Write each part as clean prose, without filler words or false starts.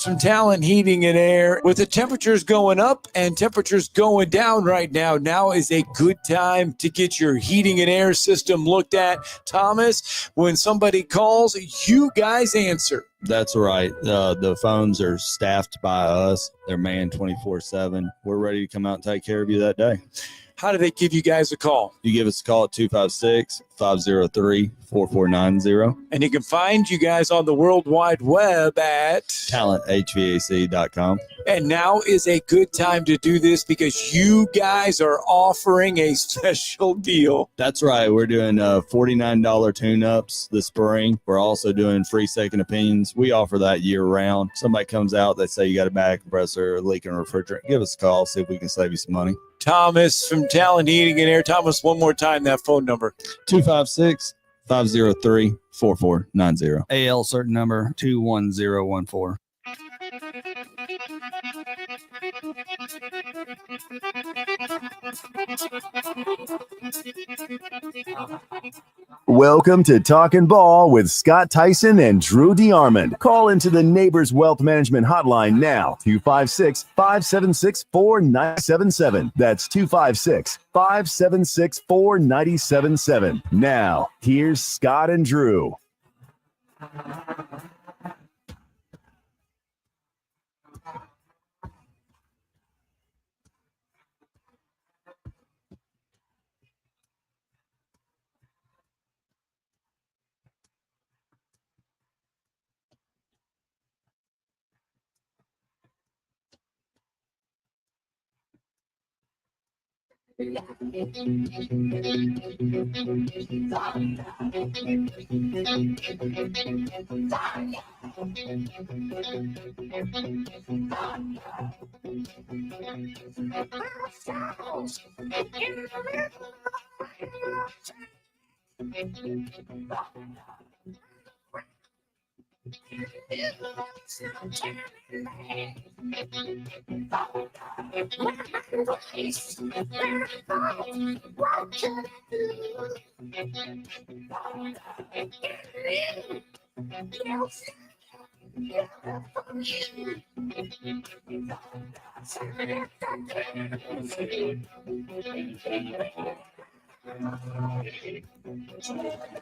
from Talent Heating and Air. With the temperatures going up and temperatures going down right now, now is a good time to get your heating and air system looked at. Thomas, when somebody calls, you guys answer. That's right. The phones are staffed by us. They're manned 24/7. We're ready to come out and take care of you that day. How do they give you guys a call? You give us a call at 256-503-4490. And you can find you guys on the World Wide Web at talenthvac.com. And now is a good time to do this because you guys are offering a special deal. That's right. We're doing $49 tune-ups this spring. We're also doing free second opinions. We offer that year-round. Somebody comes out, they say you got a bad compressor, a leaking refrigerant. Give us a call, see if we can save you some money. Thomas from Talent Heating and Air. Thomas, one more time, that phone number. 256-503-4490. AL certain number 21014. Welcome to Talkin' Ball with Scott Theisen and Drew DeArmond. Call into the Neighbors Wealth Management Hotline now, 256-576-4977. That's 256-576-4977. Now, here's Scott and Drew.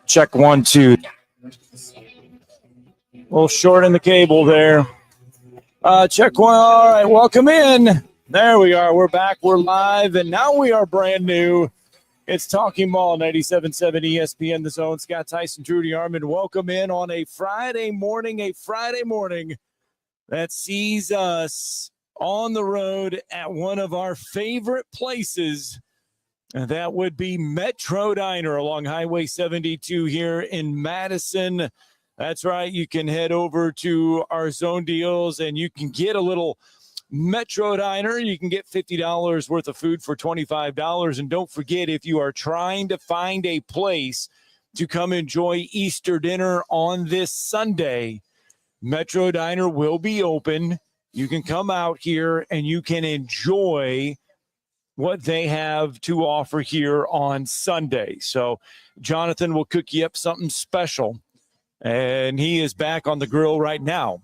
Check 1, 2. A little short in the cable there. Check 1. All right, welcome in. There we are. We're back. We're live, and now we are brand new. It's Talking Ball, 97.7 ESPN, The Zone. Scott Theisen, Drew DeArmond. Welcome in on a Friday morning that sees us on the road at one of our favorite places. And that would be Metro Diner along Highway 72 here in Madison. That's right. You can head over to our zone deals and you can get a little Metro Diner. You can get $50 worth of food for $25. And don't forget, if you are trying to find a place to come enjoy Easter dinner on this Sunday, Metro Diner will be open. You can come out here and you can enjoy what they have to offer here on Sunday. So Jonathan will cook you up something special, and he is back on the grill right now.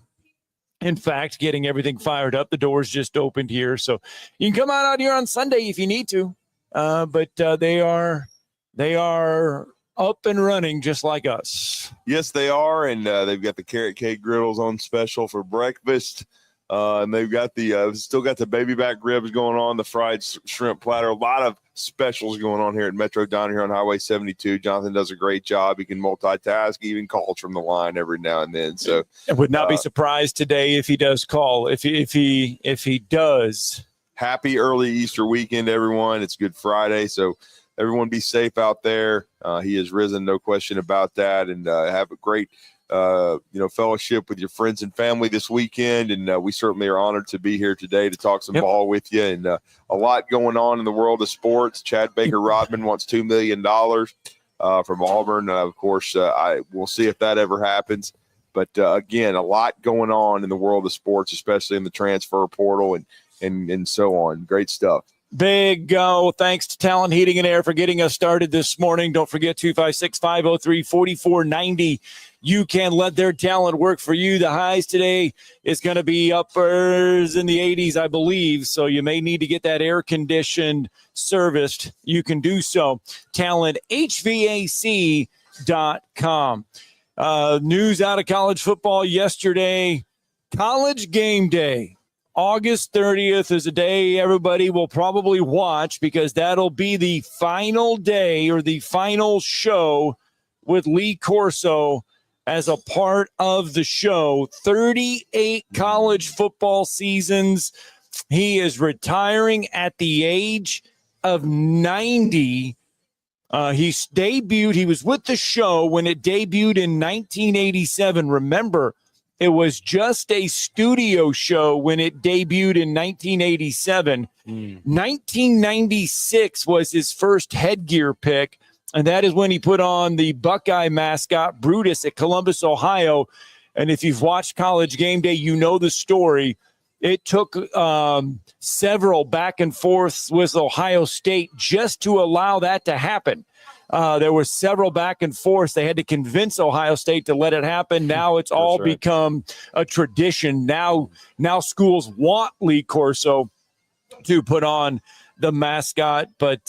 In fact, getting everything fired up. The doors just opened here, so you can come out here on Sunday if you need to. But they are up and running just like us. Yes, they are, and they've got the carrot cake griddles on special for breakfast. And they've got still got the baby back ribs going on, the fried shrimp platter. A lot of specials going on here at Metro Diner here on Highway 72. Jonathan does a great job. He can multitask, even calls from the line every now and then. So I would not be surprised today if he does call. If he does. Happy early Easter weekend, everyone. It's Good Friday, so everyone be safe out there. He has risen, no question about that, and have a great fellowship with your friends and family this weekend. And we certainly are honored to be here today to talk some ball with you. And a lot going on in the world of sports. Chad Baker Rodman wants $2 million from Auburn. Of course, we'll see if that ever happens. But again, a lot going on in the world of sports, especially in the transfer portal and so on. Great stuff. Big go. Thanks to Talent Heating and Air for getting us started this morning. Don't forget 256-503-4490 you can let their talent work for you. The highs today is going to be uppers in the 80s, I believe. So you may need to get that air conditioned serviced. You can do so. TalentHVAC.com. News out of college football yesterday. College game day. August 30th is a day everybody will probably watch because that'll be the final day or the final show with Lee Corso as a part of the show. 38 college football seasons. He is retiring at the age of 90. He debuted. He was with the show when it debuted in 1987. Remember, it was just a studio show when it debuted in 1987. 1996 was his first headgear pick, and that is when he put on the Buckeye mascot, Brutus, at Columbus, Ohio. And if you've watched College Game Day, you know the story. It took several back and forths with Ohio State just to allow that to happen. There were several back and forths. They had to convince Ohio State to let it happen. Now it's all become a tradition. Now schools want Lee Corso to put on the mascot. But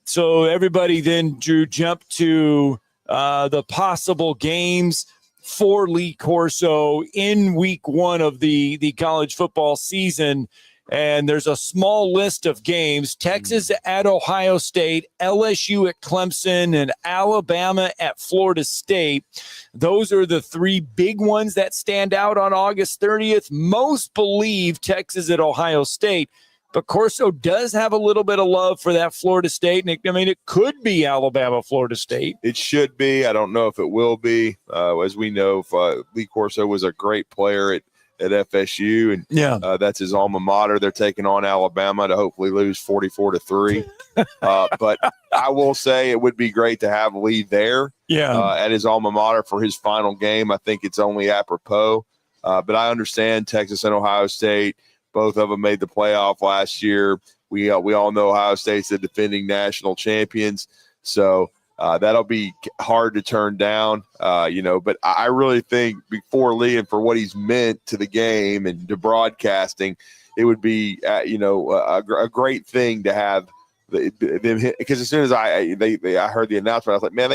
so everybody then, Drew, jumped to the possible games for Lee Corso in week one of the college football season. And there's a small list of games: Texas at Ohio State, LSU at Clemson, and Alabama at Florida State. Those are the three big ones that stand out on August 30th. Most believe Texas at Ohio State, but Corso does have a little bit of love for that Florida State. And it could be Alabama, Florida State. It should be. I don't know if it will be. As we know, Lee Corso was a great player at FSU, and that's his alma mater. They're taking on Alabama to hopefully lose 44-3. But I will say it would be great to have Lee there at his alma mater for his final game. I think it's only apropos. But I understand Texas and Ohio State, both of them made the playoff last year. We all know Ohio State's the defending national champions. So that'll be hard to turn down, but I really think before Lee and for what he's meant to the game and to broadcasting, it would be, a great thing to have them, because as soon as I heard the announcement, I was like, man,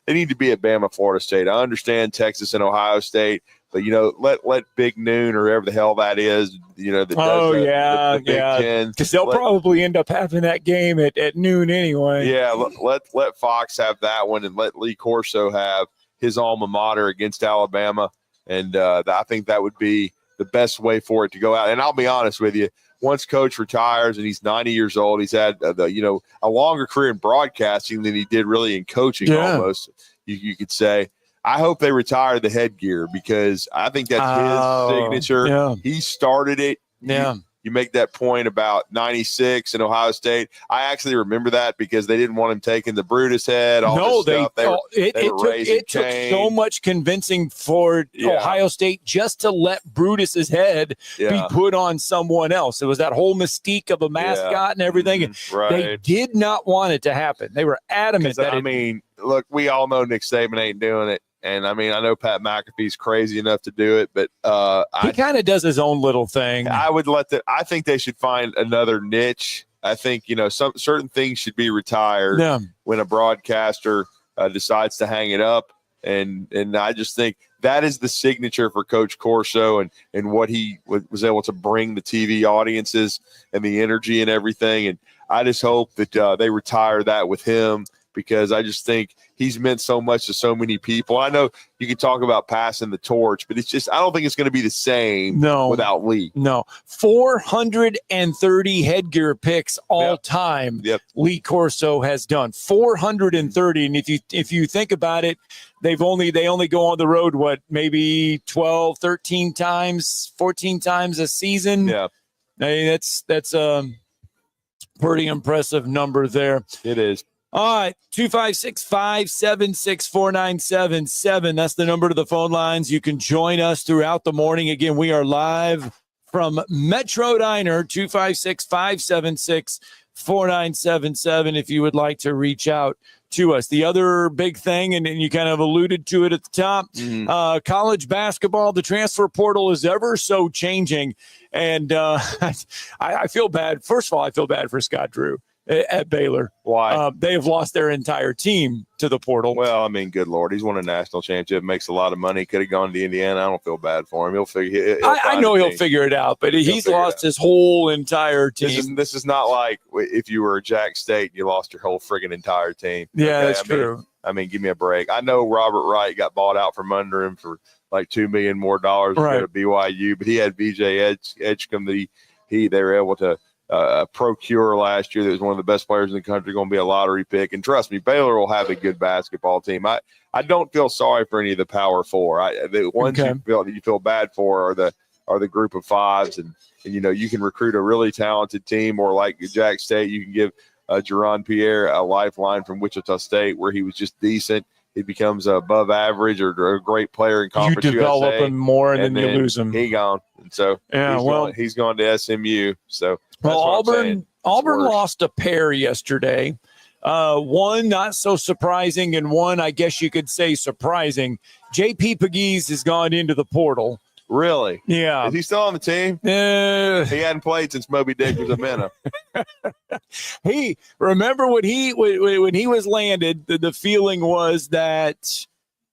they need to be at Bama, Florida State. I understand Texas and Ohio State, but let Big Noon or whatever the hell that is, that does the Big Ten, because they'll probably end up having that game at noon anyway. Yeah, let Fox have that one, and let Lee Corso have his alma mater against Alabama, and I think that would be the best way for it to go out. And I'll be honest with you, once Coach retires and he's 90 years old, he's had a longer career in broadcasting than he did really in coaching. Almost, you could say. I hope they retire the headgear, because I think that's his signature. Yeah. He started it. Yeah. You make that point about 96 in Ohio State. I actually remember that because they didn't want him taking the Brutus head. It took so much convincing for Ohio State just to let Brutus's head be put on someone else. It was that whole mystique of a mascot and everything. Mm-hmm. Right. They did not want it to happen. They were adamant that look, we all know Nick Saban ain't doing it. And I know Pat McAfee's crazy enough to do it, but he kind of does his own little thing. I think they should find another niche. I think, some certain things should be retired when a broadcaster decides to hang it up. And I just think that is the signature for Coach Corso and what he was able to bring the TV audiences and the energy and everything. And I just hope that they retire that with him, because I just think he's meant so much to so many people. I know you can talk about passing the torch, but I don't think it's going to be the same without Lee. No. 430 headgear picks all time. Yep. Lee Corso has done 430. And if you think about it, they only go on the road, maybe 12, 13 times, 14 times a season. Yeah. That's a pretty impressive number there. It is. All right, 256-576-4977. That's the number to the phone lines. You can join us throughout the morning. Again, we are live from Metro Diner, 256-576-4977. If you would like to reach out to us. The other big thing, and you kind of alluded to it at the top, college basketball, the transfer portal is ever so changing. And I feel bad. First of all, I feel bad for Scott Drew at Baylor. Why? They have lost their entire team to the portal. Well, I mean, good Lord. He's won a national championship, makes a lot of money. Could have gone to Indiana. I don't feel bad for him. He'll figure I know he'll figure it out, but he's lost his whole entire team. This is not like if you were Jack State and you lost your whole friggin' entire team. Yeah, okay? That's true. I mean, give me a break. I know Robert Wright got bought out from under him for like $2 million more to go to BYU, but he had BJ Edgecombe that they were able to procure last year. That was one of the best players in the country, going to be a lottery pick. And trust me, Baylor will have a good basketball team. I don't feel sorry for any of the Power Four. The ones you feel bad for are the group of fives, and you can recruit a really talented team, or like Jack State, you can give Jerron Pierre a lifeline from Wichita State, where he was just decent. He becomes above average or a great player in Conference USA. You develop him more, and then you lose him. He gone, and so he's gone to SMU. So Auburn lost a pair yesterday. One not so surprising, and one I guess you could say surprising. J.P. Pegues has gone into the portal. Really? Yeah. Is he still on the team? He hadn't played since Moby Dick was a minnow. Remember when he was landed, the feeling was that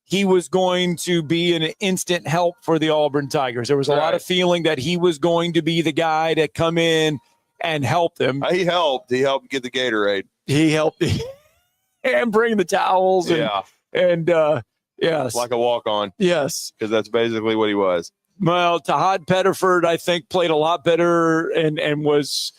he was going to be an instant help for the Auburn Tigers. There was a lot of feeling that he was going to be the guy to come in and help them. He helped get the Gatorade. He helped and bring the towels. And yes. Like a walk-on. Yes. Because that's basically what he was. Well, Tahad Pettiford, I think, played a lot better and was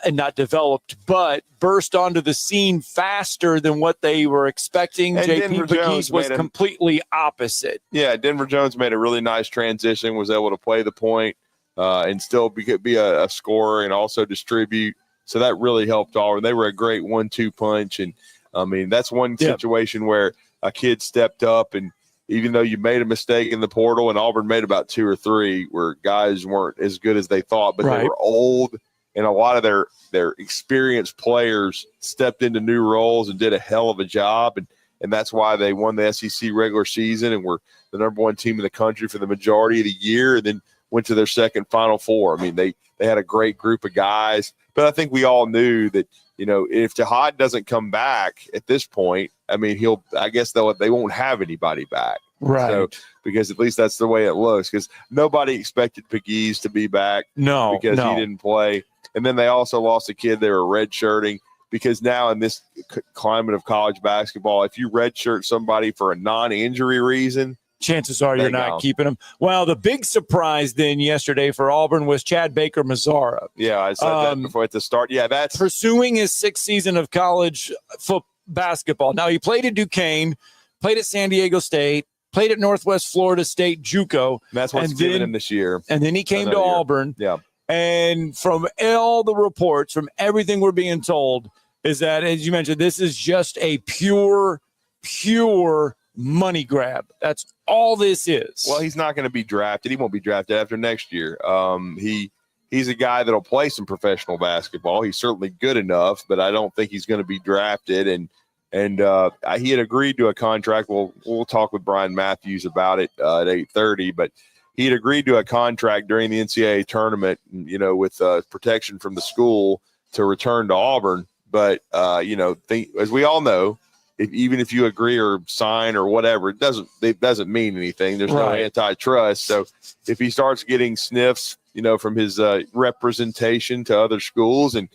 not developed, but burst onto the scene faster than what they were expecting. J.P. Pegues was completely opposite. Yeah, Denver Jones made a really nice transition, was able to play the point and still be a scorer and also distribute. So that really helped Auburn. They were a great 1-2 punch. And, I mean, that's one situation where a kid stepped up, and even though you made a mistake in the portal, and Auburn made about 2 or 3 where guys weren't as good as they thought, but they were old, and a lot of their experienced players stepped into new roles and did a hell of a job. And that's why they won the SEC regular season and were the number 1 team in the country for the majority of the year, and then went to their second Final Four. I mean, they had a great group of guys, but I think we all knew that, if Tahad doesn't come back at this point, I mean, they won't have anybody back. Right. So, because at least that's the way it looks, because nobody expected Pegues to be back. No, because he didn't play. And then they also lost a kid they were redshirting, because now in this climate of college basketball, if you redshirt somebody for a non-injury reason, chances are you're not keeping them. Well, the big surprise then yesterday for Auburn was Chad Baker-Mazara. Yeah, I said that before at the start. Yeah, that's pursuing his 6th season of college basketball. Now, he played at Duquesne, played at San Diego State, played at Northwest Florida State JUCO. That's what's given him this year. And then he came to Auburn. Yeah. And from all the reports, from everything we're being told, is that, as you mentioned, this is just a pure money grab. That's all this is. Well, he's not going to be drafted. He won't be drafted after next year. He's a guy that'll play some professional basketball. He's certainly good enough, but I don't think he's going to be drafted. And he had agreed to a contract. We'll talk with Bryan Mathews about it at 8:30. But he had agreed to a contract during the NCAA tournament, with protection from the school to return to Auburn. But as we all know, even if you agree or sign or whatever, it doesn't mean anything. There's no antitrust. So if he starts getting sniffs, from his representation to other schools, and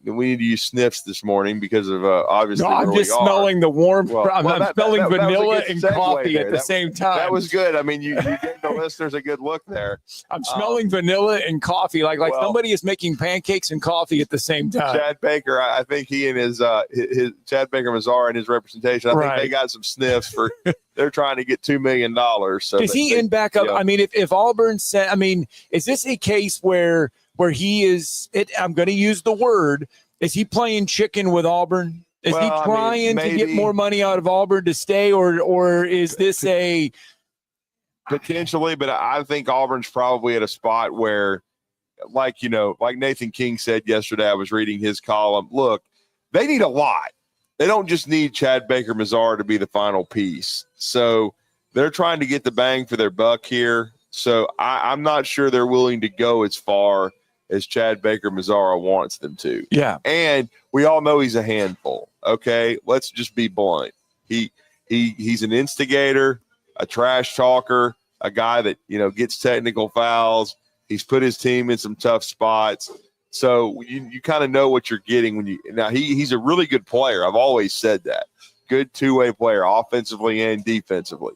we need to use sniffs this morning because of obviously. No, I'm just smelling the warmth. I'm smelling vanilla and coffee at the same time. That was good. I mean, you gave the listeners a good look there. I'm smelling vanilla and coffee, like somebody is making pancakes and coffee at the same time. Chad Baker, I think he and his Chad Baker-Mazara and his representation, I think they got some sniffs for. They're trying to get $2 million. So is he in backup? I mean, if Auburn said, is this a case where he is? I'm going to use the word. Is he playing chicken with Auburn? Is he trying to get more money out of Auburn to stay, or is this a potentially? But I think Auburn's probably at a spot where, like Nathan King said yesterday. I was reading his column. Look, they need a lot. they don't just need Chad Baker-Mazar to be the final piece. So they're trying to get the bang for their buck here. So I'm not sure they're willing to go as far as Chad Baker-Mazar wants them to. Yeah. And we all know he's a handful. Okay, let's just be blunt. He's an instigator, a trash talker, a guy that, gets technical fouls. He's put his team in some tough spots. So you kind of know what you're getting he's a really good player. I've always said that. Good two-way player, offensively and defensively.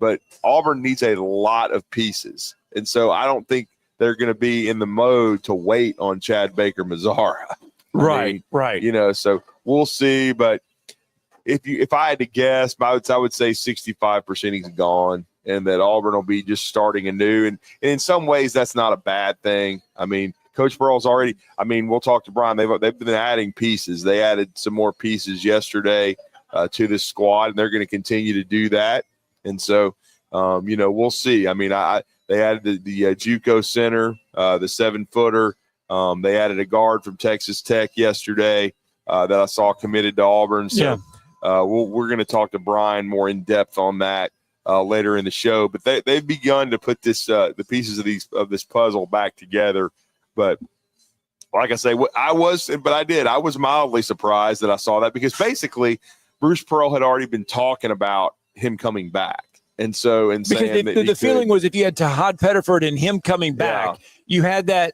But Auburn needs a lot of pieces. And so I don't think they're going to be in the mode to wait on Chad Baker-Mazar. Right. So we'll see. But if I had to guess, I would say 65% he's gone, and that Auburn will be just starting anew. And in some ways, that's not a bad thing. I mean, Coach Pearl's already – we'll talk to Bryan. They've been adding pieces. They added some more pieces yesterday to this squad, and they're going to continue to do that. And so, we'll see. They added the JUCO center, the 7-footer. They added a guard from Texas Tech yesterday that I saw committed to Auburn. So we're going to talk to Bryan more in depth on that later in the show. But they've begun to put the pieces of this puzzle back together. But like I say, I was mildly surprised that I saw that, because basically Bruce Pearl had already been talking about him coming back. And so, the feeling was if you had Tahad Pettiford and him coming back, you had that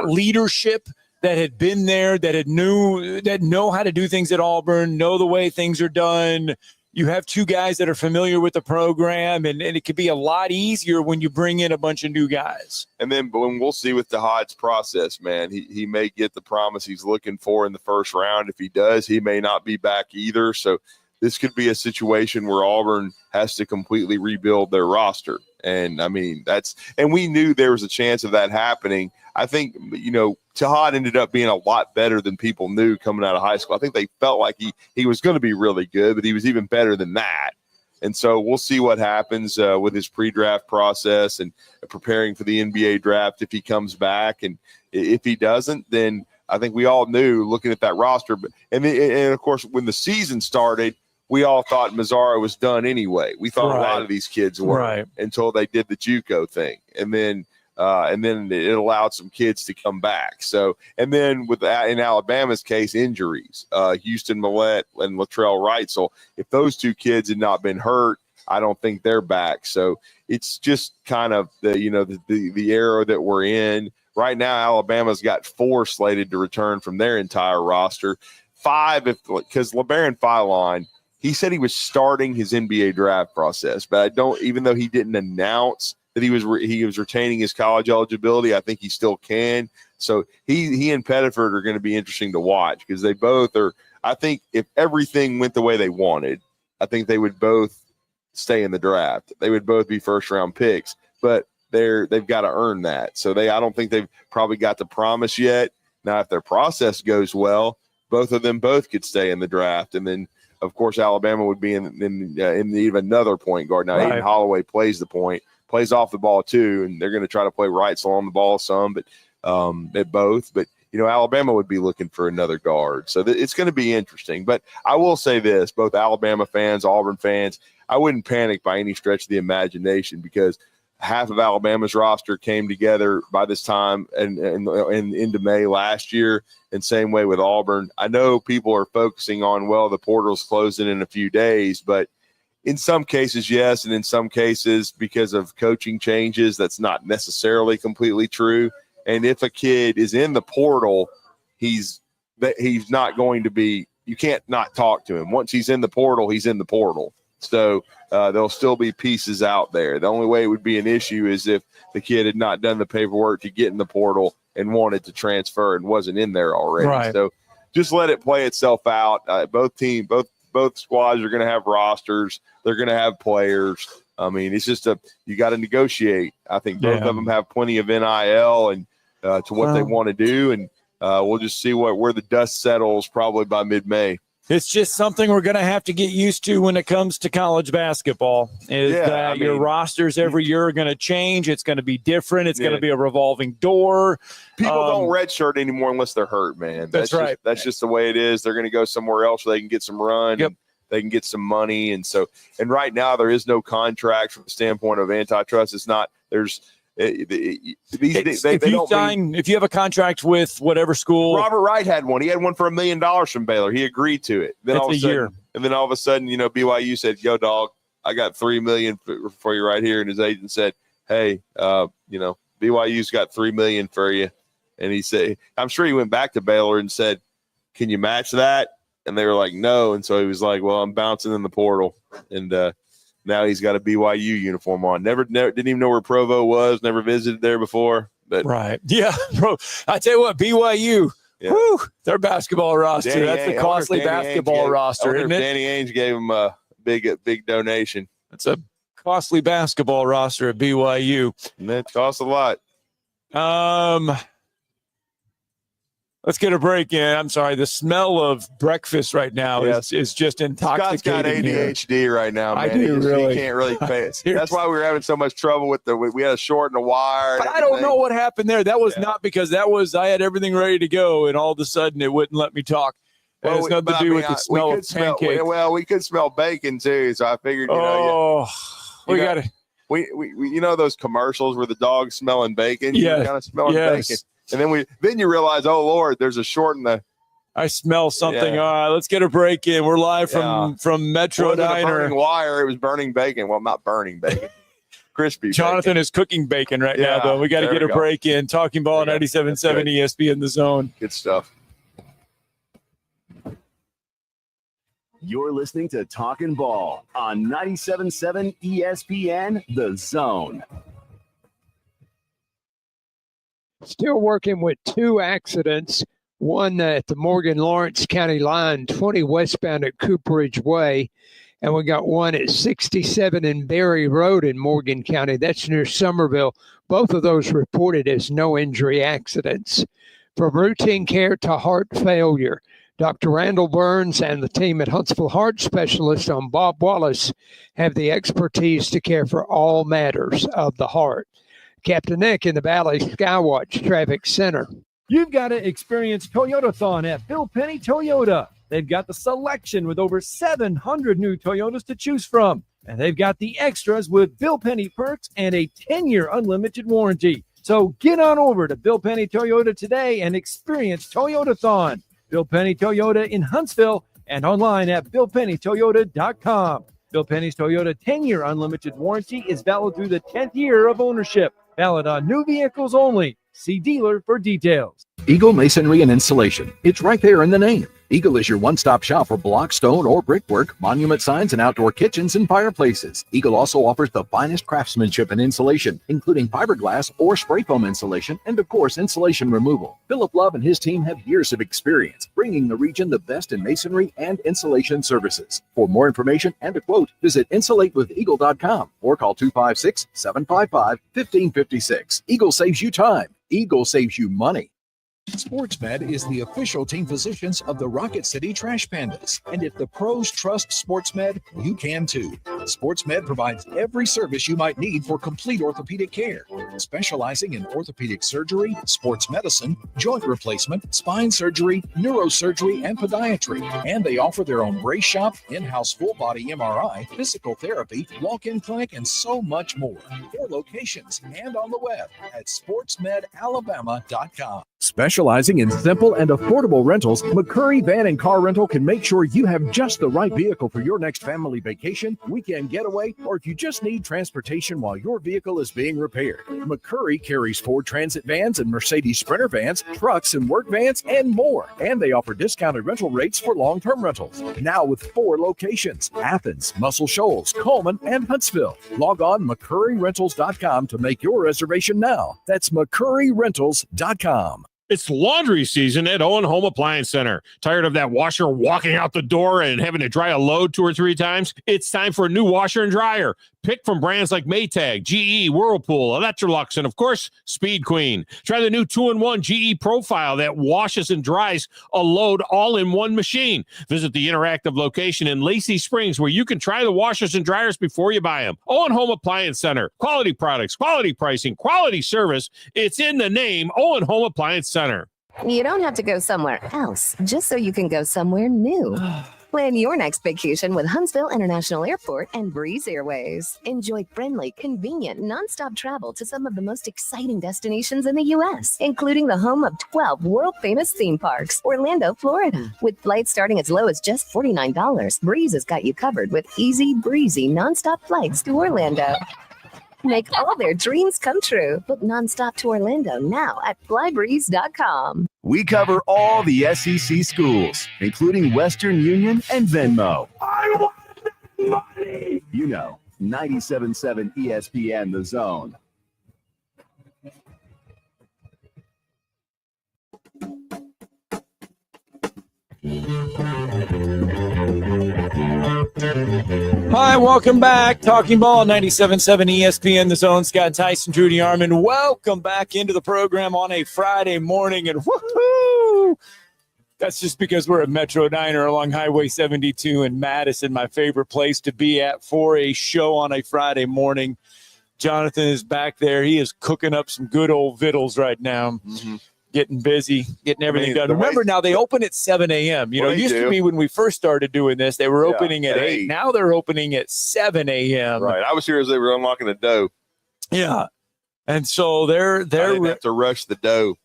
leadership that had been there, that know how to do things at Auburn, know the way things are done. You have two guys that are familiar with the program, and it could be a lot easier when you bring in a bunch of new guys. And then we'll see with Tahad's process, man. He may get the promise he's looking for in the first round. If he does, he may not be back either. So this could be a situation where Auburn has to completely rebuild their roster. And and we knew there was a chance of that happening. I think, Tahad ended up being a lot better than people knew coming out of high school. I think they felt like he was going to be really good, but he was even better than that. And so we'll see what happens with his pre-draft process and preparing for the NBA draft if he comes back. And if he doesn't, then I think we all knew looking at that roster. And of course, when the season started, we all thought Mazzara was done anyway. We thought a lot of these kids were until they did the JUCO thing. And then it allowed some kids to come back. So, and then in Alabama's case, injuries, Houston Millett and Latrell Wrightsell, if those two kids had not been hurt, I don't think they're back. So it's just kind of the era that we're in right now. Alabama's got 4 slated to return from their entire roster. 5, because LeBaron Philon, he said he was starting his NBA draft process, but even though he didn't announce that he was retaining his college eligibility, I think he still can. So he and Pettiford are going to be interesting to watch, because they both are. I think if everything went the way they wanted, I think they would both stay in the draft. They would both be first round picks, but they've got to earn that. So I don't think they've probably got the promise yet. Now, if their process goes well, both of them could stay in the draft, and then of course Alabama would be in need of another point guard. Now Aiden Holloway plays off the ball too, and they're going to try to play Wrightsell on the ball some, but at both. But Alabama would be looking for another guard, so it's going to be interesting. But I will say this: both Alabama fans, Auburn fans, I wouldn't panic by any stretch of the imagination, because half of Alabama's roster came together by this time and into May last year, and same way with Auburn. I know people are focusing on, the portal's closing in a few days, but in some cases, yes, and in some cases, because of coaching changes, that's not necessarily completely true. And if a kid is in the portal, he's not going to be – you can't not talk to him. Once he's in the portal, he's in the portal. So there'll still be pieces out there. The only way it would be an issue is if the kid had not done the paperwork to get in the portal and wanted to transfer and wasn't in there already. Right. So just let it play itself out. Both squads are going to have rosters. They're going to have players. It's just you got to negotiate. I think both of them have plenty of NIL and to what they want to do, and we'll just see where the dust settles probably by mid-May. It's just something we're going to have to get used to when it comes to college basketball. Your rosters every year are going to change. It's going to be different. It's going to be a revolving door. People don't redshirt anymore unless they're hurt, man. That's right. That's just the way it is. They're going to go somewhere else where they can get some run. Yep. They can get some money. And right now there is no contract from the standpoint of antitrust. It's not, there's, if you have a contract with whatever school. Robert Wright had one. He had one for $1 million from Baylor. He agreed to it. Then all of a sudden, and then all of a sudden, BYU said, "Yo, dog, I got $3 million for you right here." And his agent said, "Hey, BYU's got $3 million for you." And he said, "I'm sure he went back to Baylor and said, can you match that?" And they were like, "No." And so he was like, "Well, I'm bouncing in the portal." And now he's got a BYU uniform on. Never didn't even know where Provo was. Never visited there before. But right, yeah, bro. I tell you what, BYU, their basketball roster. That's the costly basketball roster, isn't it? Danny Ainge gave him a big donation. It's a costly basketball roster at BYU, and that costs a lot. Let's get a break in. I'm sorry. The smell of breakfast right now is just intoxicating. Scott's got ADHD right now, man. I do, really. He can't really pay it. That's why we were having so much trouble with we had a short and a wire. But I don't know what happened there. That was not because I had everything ready to go, and all of a sudden it wouldn't let me talk. It has nothing to do with the smell of pancake. We could smell bacon too, so I figured, we got to. We those commercials where the dog's smelling bacon. Yeah, kind of smelling bacon. And then you realize, oh Lord, there's a short in the. I smell something. Yeah. All right, let's get a break in. We're live from Metro Diner. Burning wire. It was burning bacon. Well, not burning bacon. Crispy. Jonathan bacon. is cooking bacon right now, though. We got to get a break in. Talking Ball 97.7 ESPN The Zone. Good stuff. You're listening to Talkin' Ball on 97.7 ESPN The Zone. Still working with two accidents, one at the Morgan-Lawrence County line, 20 westbound at Cooperage Way, and we got one at 67 in Berry Road in Morgan County. That's near Somerville. Both of those reported as no-injury accidents. From routine care to heart failure, Dr. Randall Burns and the team at Huntsville Heart Specialist on Bob Wallace have the expertise to care for all matters of the heart. Captain Nick in the Valley Skywatch Traffic Center. You've got to experience Toyotathon at Bill Penny Toyota. They've got the selection with over 700 new Toyotas to choose from. And they've got the extras with Bill Penny perks and a 10-year unlimited warranty. So get on over to Bill Penny Toyota today and experience Toyotathon. Bill Penny Toyota in Huntsville and online at BillPennyToyota.com. Bill Penny's Toyota 10-year unlimited warranty is valid through the 10th year of ownership. Valid on new vehicles only. See dealer for details. Eagle Masonry and Installation. It's right there in the name. Eagle is your one-stop shop for block, stone, or brickwork, monument signs, and outdoor kitchens and fireplaces. Eagle also offers the finest craftsmanship and insulation, including fiberglass or spray foam insulation, and of course, insulation removal. Philip Love and his team have years of experience, bringing the region the best in masonry and insulation services. For more information and a quote, visit insulatewitheagle.com or call 256-755-1556. Eagle saves you time. Eagle saves you money. SportsMed is the official team physicians of the Rocket City Trash Pandas. And if the pros trust SportsMed, you can too. SportsMed provides every service you might need for complete orthopedic care, specializing in orthopedic surgery, sports medicine, joint replacement, spine surgery, neurosurgery, and podiatry. And they offer their own brace shop, in-house full-body MRI, physical therapy, walk-in clinic, and so much more. 4 locations and on the web at sportsmedalabama.com. Specializing in simple and affordable rentals, McCurry Van and Car Rental can make sure you have just the right vehicle for your next family vacation, weekend getaway, or if you just need transportation while your vehicle is being repaired. McCurry carries Ford Transit vans and Mercedes Sprinter vans, trucks and work vans, and more. And they offer discounted rental rates for long-term rentals. Now with 4 locations: Athens, Muscle Shoals, Coleman, and Huntsville. Log on McCurryRentals.com to make your reservation now. That's McCurryRentals.com. It's laundry season at Owen Home Appliance Center. Tired of that washer walking out the door and having to dry a load 2 or 3 times? It's time for a new washer and dryer. Pick from brands like Maytag, GE, Whirlpool, Electrolux, and of course, Speed Queen. Try the new 2-in-1 GE Profile that washes and dries a load all in one machine. Visit the interactive location in Lacey Springs where you can try the washers and dryers before you buy them. Owen Home Appliance Center. Quality products, quality pricing, quality service. It's in the name, Owen Home Appliance Center. You don't have to go somewhere else just so you can go somewhere new. Plan your next vacation with Huntsville International Airport and Breeze Airways. Enjoy friendly, convenient, nonstop travel to some of the most exciting destinations in the U.S., including the home of 12 world-famous theme parks, Orlando, Florida. With flights starting as low as just $49, Breeze has got you covered with easy, breezy, nonstop flights to Orlando. Make all their dreams come true. Book nonstop to Orlando now at flybreeze.com. We cover all the SEC schools, including Western Union and Venmo. I want money. You know, 97.7 ESPN The Zone. Hi, welcome back. Talking Ball, 97.7 ESPN The Zone. Scott Tyson, Drew DeArmond. Welcome back into the program on a Friday morning. And woohoo! That's just because we're at Metro Diner along Highway 72 in Madison, my favorite place to be at for a show on a Friday morning. Jonathan is back there. He is cooking up some good old vittles right now. Mm-hmm. Getting busy, getting everything done. Remember, now they open at 7 a.m. You know, it used to be when we first started doing this, they were opening at 8. Now they're opening at 7 a.m. Right. I was here as they were unlocking the dough. Yeah. And so they're I didn't have to rush the dough.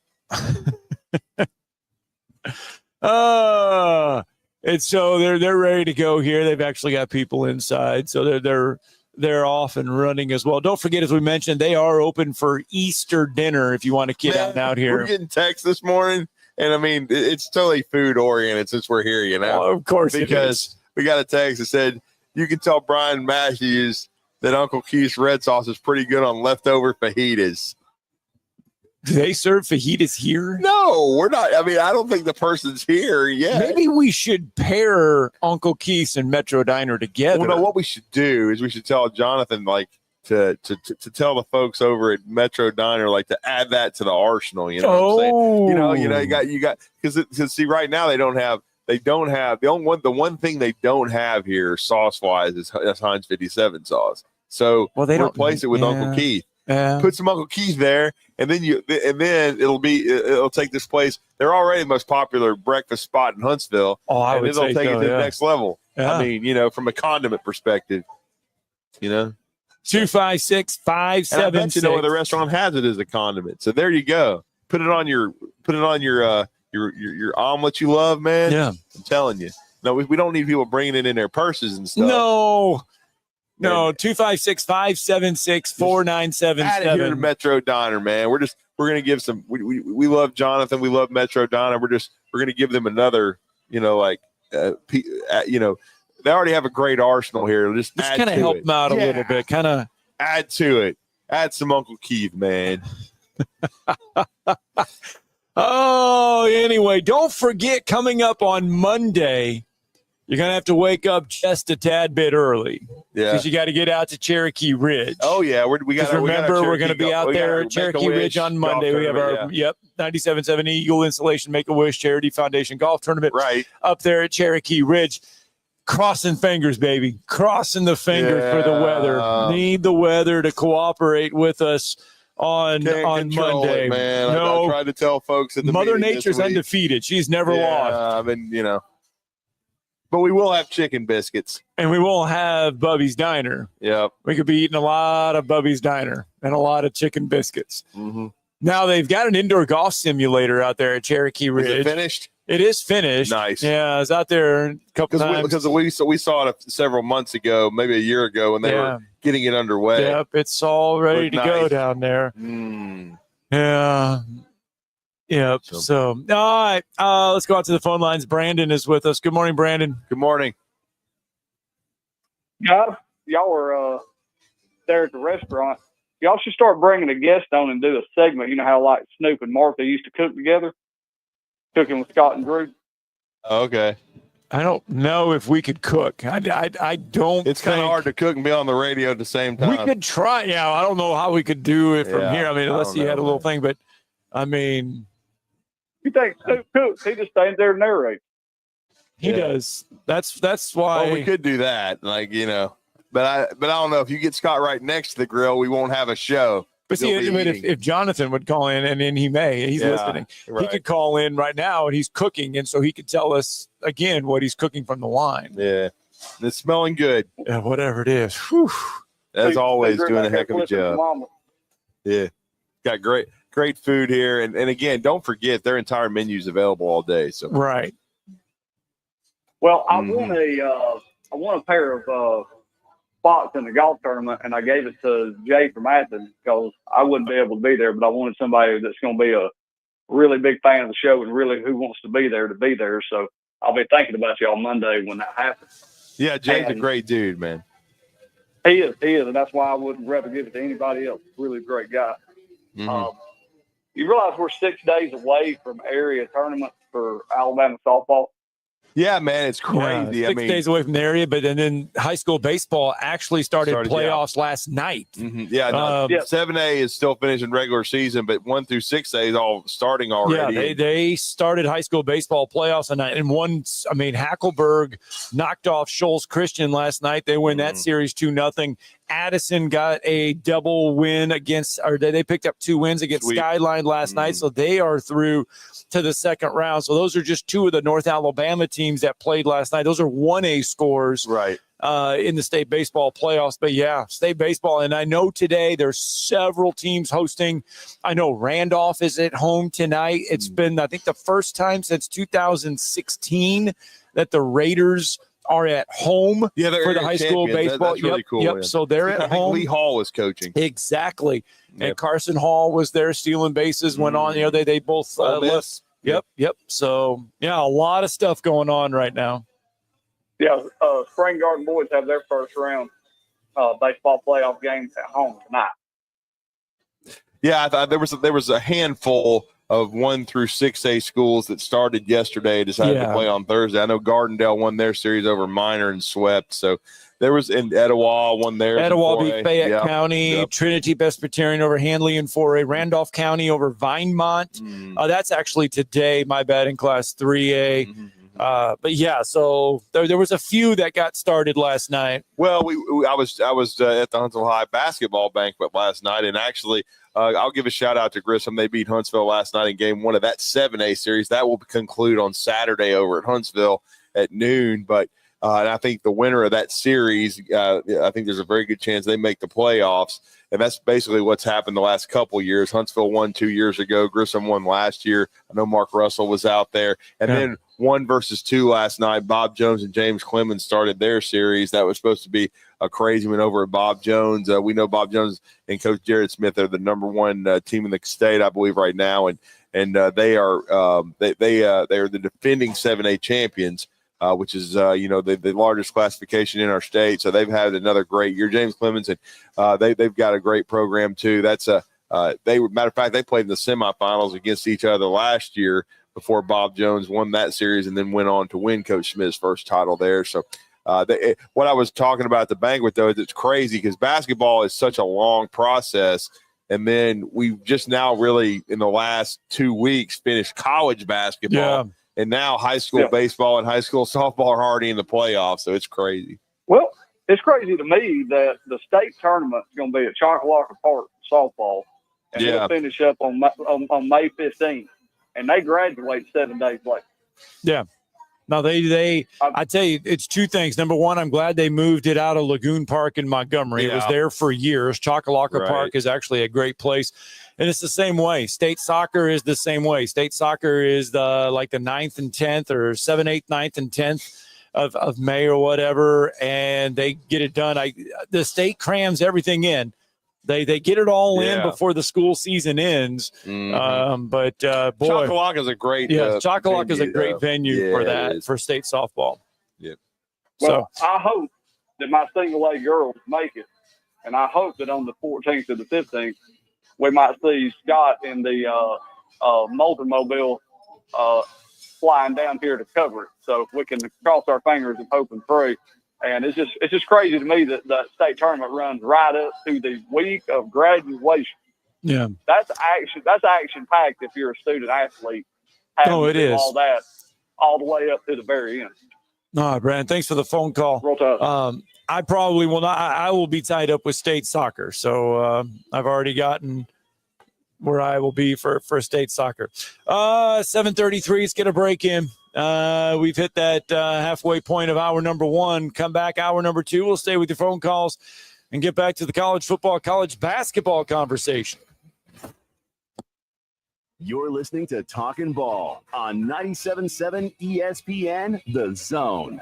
And so they're ready to go here. They've actually got people inside. So they're off and running as well. Don't forget, as we mentioned, they are open for Easter dinner if you want to get out here. We're getting texts this morning, and I mean, it's totally food oriented since we're here, you know. Oh, of course, because we got a text that said you can tell Bryan Mathews that Uncle Keith's red sauce is pretty good on leftover fajitas. Do they serve fajitas here? No, we're not. I mean, I don't think the person's here yet. Maybe we should pair Uncle Keith's and Metro Diner together. Well, no, what we should do is we should tell Jonathan, like, to tell the folks over at Metro Diner, like, to add that to the arsenal. You know what I'm saying? You got because see, right now they don't have the one thing they don't have here sauce wise is Heinz 57 sauce. So they don't replace it with Uncle Keith. Put some Uncle Keith there, and then it'll take this place. They're already the most popular breakfast spot in Huntsville. I would it'll say take it to the next level. Yeah. I mean, from a condiment perspective, 256-576. And I bet you know where the restaurant has it as a condiment. So there you go. Put it on your omelet you love, man. Yeah, I'm telling you. No, we don't need people bringing it in their purses and stuff. No, 256-576-4977. Add it here to Metro Diner, man. We're gonna give some. We love Jonathan. We love Metro Diner. We're gonna give them another. They already have a great arsenal here. Just kind of help them out a little bit. Kind of add to it. Add some Uncle Keith, man. Anyway, don't forget, coming up on Monday, you're going to have to wake up just a tad bit early. Yeah. Because you got to get out to Cherokee Ridge. Oh, yeah. We're going to be out there at Cherokee Ridge on Monday. We have our 97.7 Eagle Installation Make-A-Wish Charity Foundation Golf Tournament up there at Cherokee Ridge. Crossing fingers, baby. Crossing the fingers for the weather. Need the weather to cooperate with us on Monday. Man. I tried to tell folks at the Mother Nature's undefeated. She's never lost. But we will have chicken biscuits. And we will have Bubby's Diner. Yep. We could be eating a lot of Bubby's Diner and a lot of chicken biscuits. Mm-hmm. Now, they've got an indoor golf simulator out there at Cherokee Ridge. Is it finished? It is finished. Nice. Yeah, I was out there a couple times. Because we saw it several months ago, maybe a year ago, when they were getting it underway. Yep, it's all ready to go down there. Yeah. Yep. So, all right. Let's go out to the phone lines. Brandon is with us. Good morning, Brandon. Good morning. Guys, y'all were there at the restaurant. Y'all should start bringing a guest on and do a segment. You know how like Snoop and Martha used to cook together? Cooking with Scott and Drew. Okay. I don't know if we could cook. I don't. It's kind of hard to cook and be on the radio at the same time. We could try. Yeah, I don't know how we could do it from here. I mean, unless you had a little thing, but I mean, you think Snoop cooks? He just stands there and narrates. He does. That's why we could do that. Like, but I don't know if you get Scott right next to the grill, we won't have a show. But see, if Jonathan would call in, and then he's listening, he could call in right now, and he's cooking, and so he could tell us again what he's cooking from the line. Yeah, it's smelling good. Yeah, whatever it is. Whew. As always, doing a heck of a job. Yeah, got great food here, and again, don't forget their entire menu is available all day. So right. Well, I won a pair of spots in the golf tournament, and I gave it to Jay from Athens because I wouldn't be able to be there, but I wanted somebody that's going to be a really big fan of the show and really who wants to be there. So I'll be thinking about you on Monday when that happens. Yeah, Jay's a great dude, man. He is, and that's why I wouldn't rather give it to anybody else. Really great guy. Mm-hmm. You realize we're 6 days away from area tournaments for Alabama softball? Yeah, man, it's crazy. Yeah, 6 days away from the area, but then high school baseball actually started playoffs last night. Mm-hmm. Yeah, 7A is still finishing regular season, but 1 through 6A is all starting already. Yeah, they started high school baseball playoffs and Hackleburg knocked off Shoals Christian last night. They win that series 2-0. Addison got a double win they picked up 2 wins against Skyline last night, so they are through to the second round. So those are just 2 of the North Alabama teams that played last night. Those are 1A scores in the state baseball playoffs. But yeah, state baseball. And I know today there's several teams hosting. I know Randolph is at home tonight. It's been, I think, the first time since 2016 that the Raiders are at home for the high school baseball. That's really cool. Yep. So they're at home. Lee Hall was coaching. Exactly. And Carson Hall was there stealing bases, went on. They both left. Yep. So, yeah, a lot of stuff going on right now. Yeah, Spring Garden boys have their first round baseball playoff games at home tonight. Yeah, I thought there was a handful of 1 through 6A schools that started yesterday, decided to play on Thursday. I know Gardendale won their series over Minor and swept. So there was, and Etowah won theirs. Etowah beat Fayette County, Trinity Presbyterian over Handley in 4A, Randolph County over Vinemont. That's actually today, my bad, in Class 3A. But yeah, so there was a few that got started last night. Well, I was at the Huntsville High basketball banquet last night, and actually I'll give a shout out to Grissom. They beat Huntsville last night in game 1 of that 7A series. That will conclude on Saturday over at Huntsville at noon. But and I think the winner of that series, I think there's a very good chance they make the playoffs. And that's basically what's happened the last couple of years. Huntsville won 2 years ago. Grissom won last year. I know Mark Russell was out there. And then 1 versus 2 last night. Bob Jones and James Clemens started their series. That was supposed to be a crazy one over at Bob Jones. We know Bob Jones and Coach Jared Smith are the number 1 team in the state, I believe, right now. And they are they are the defending 7A champions. Which is, the largest classification in our state. So they've had another great year. James Clemens, and they've got a great program too. Matter of fact, they played in the semifinals against each other last year before Bob Jones won that series and then went on to win Coach Smith's first title there. So what I was talking about at the banquet, though, is it's crazy because basketball is such a long process. And then we've just now really in the last 2 weeks finished college basketball. Yeah. And now high school baseball and high school softball are already in the playoffs, so it's crazy. Well, it's crazy to me that the state tournament is going to be at Chockalocka Park softball, and it'll finish up on May 15th, and they graduate 7 days later. Yeah. No, I tell you, it's 2 things. Number 1, I'm glad they moved it out of Lagoon Park in Montgomery. It was there for years. Chockalocka Park is actually a great place. And it's the same way. State soccer is the same way. State soccer is the 9th and 10th or 7th, 8th, 9th, and 10th of May or whatever, and they get it done. The state crams everything in. They get it all in before the school season ends. But boy, Chockalocka is a great Chockalocka is a great venue for that, for state softball. Yep. Well, I hope that my single A girls make it, and I hope that on the 14th to the 15th we might see Scott in the Multimobile flying down here to cover it. So we can cross our fingers and hope and pray. And it's just crazy to me that the state tournament runs right up to the week of graduation. Yeah, that's action packed if you're a student athlete. Oh, it is. All that all the way up to the very end. All right, Brandon, thanks for the phone call. Real tough. I probably will not. I will be tied up with state soccer. So I've already gotten where I will be for state soccer. 7:33. Let's get a break in. We've hit that halfway point of hour number one. Come back, hour number two. We'll stay with your phone calls and get back to the college football, college basketball conversation. You're listening to Talkin' Ball on 97.7 ESPN, The Zone.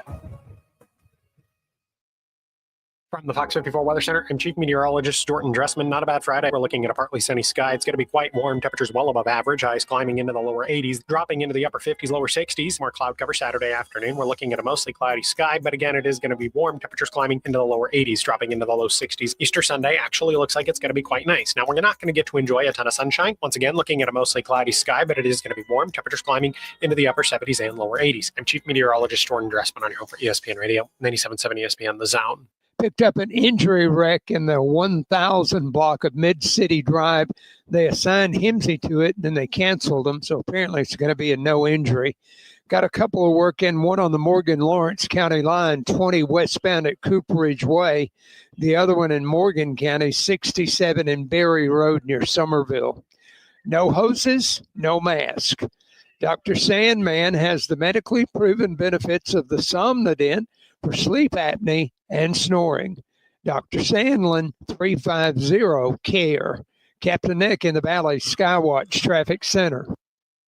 From the Fox 54 Weather Center, I'm Chief Meteorologist Stuart Dressman. Not a bad Friday. We're looking at a partly sunny sky. It's going to be quite warm. Temperatures well above average. Highs climbing into the lower 80s, dropping into the upper 50s, lower 60s. More cloud cover Saturday afternoon. We're looking at a mostly cloudy sky, but again, it is going to be warm. Temperatures climbing into the lower 80s, dropping into the low 60s. Easter Sunday actually looks like it's going to be quite nice. Now, we're not going to get to enjoy a ton of sunshine. Once again, looking at a mostly cloudy sky, but it is going to be warm. Temperatures climbing into the upper 70s and lower 80s. I'm Chief Meteorologist Stuart Dressman on your home for ESPN Radio, 97.7 ESPN, The Zone. Picked up an injury wreck in the 1000 block of Mid-City Drive. They assigned Himsey to it, and then they canceled him, so apparently it's going to be a no injury. Got a couple of work in, one on the Morgan-Lawrence County line, 20 westbound at Cooperage Way. The other one in Morgan County, 67 in Berry Road near Somerville. No hoses, no mask. Dr. Sandman has the medically proven benefits of the Somnodent for sleep apnea and snoring. Dr. Sandlin, 350-CARE. Captain Nick in the Valley Skywatch Traffic Center.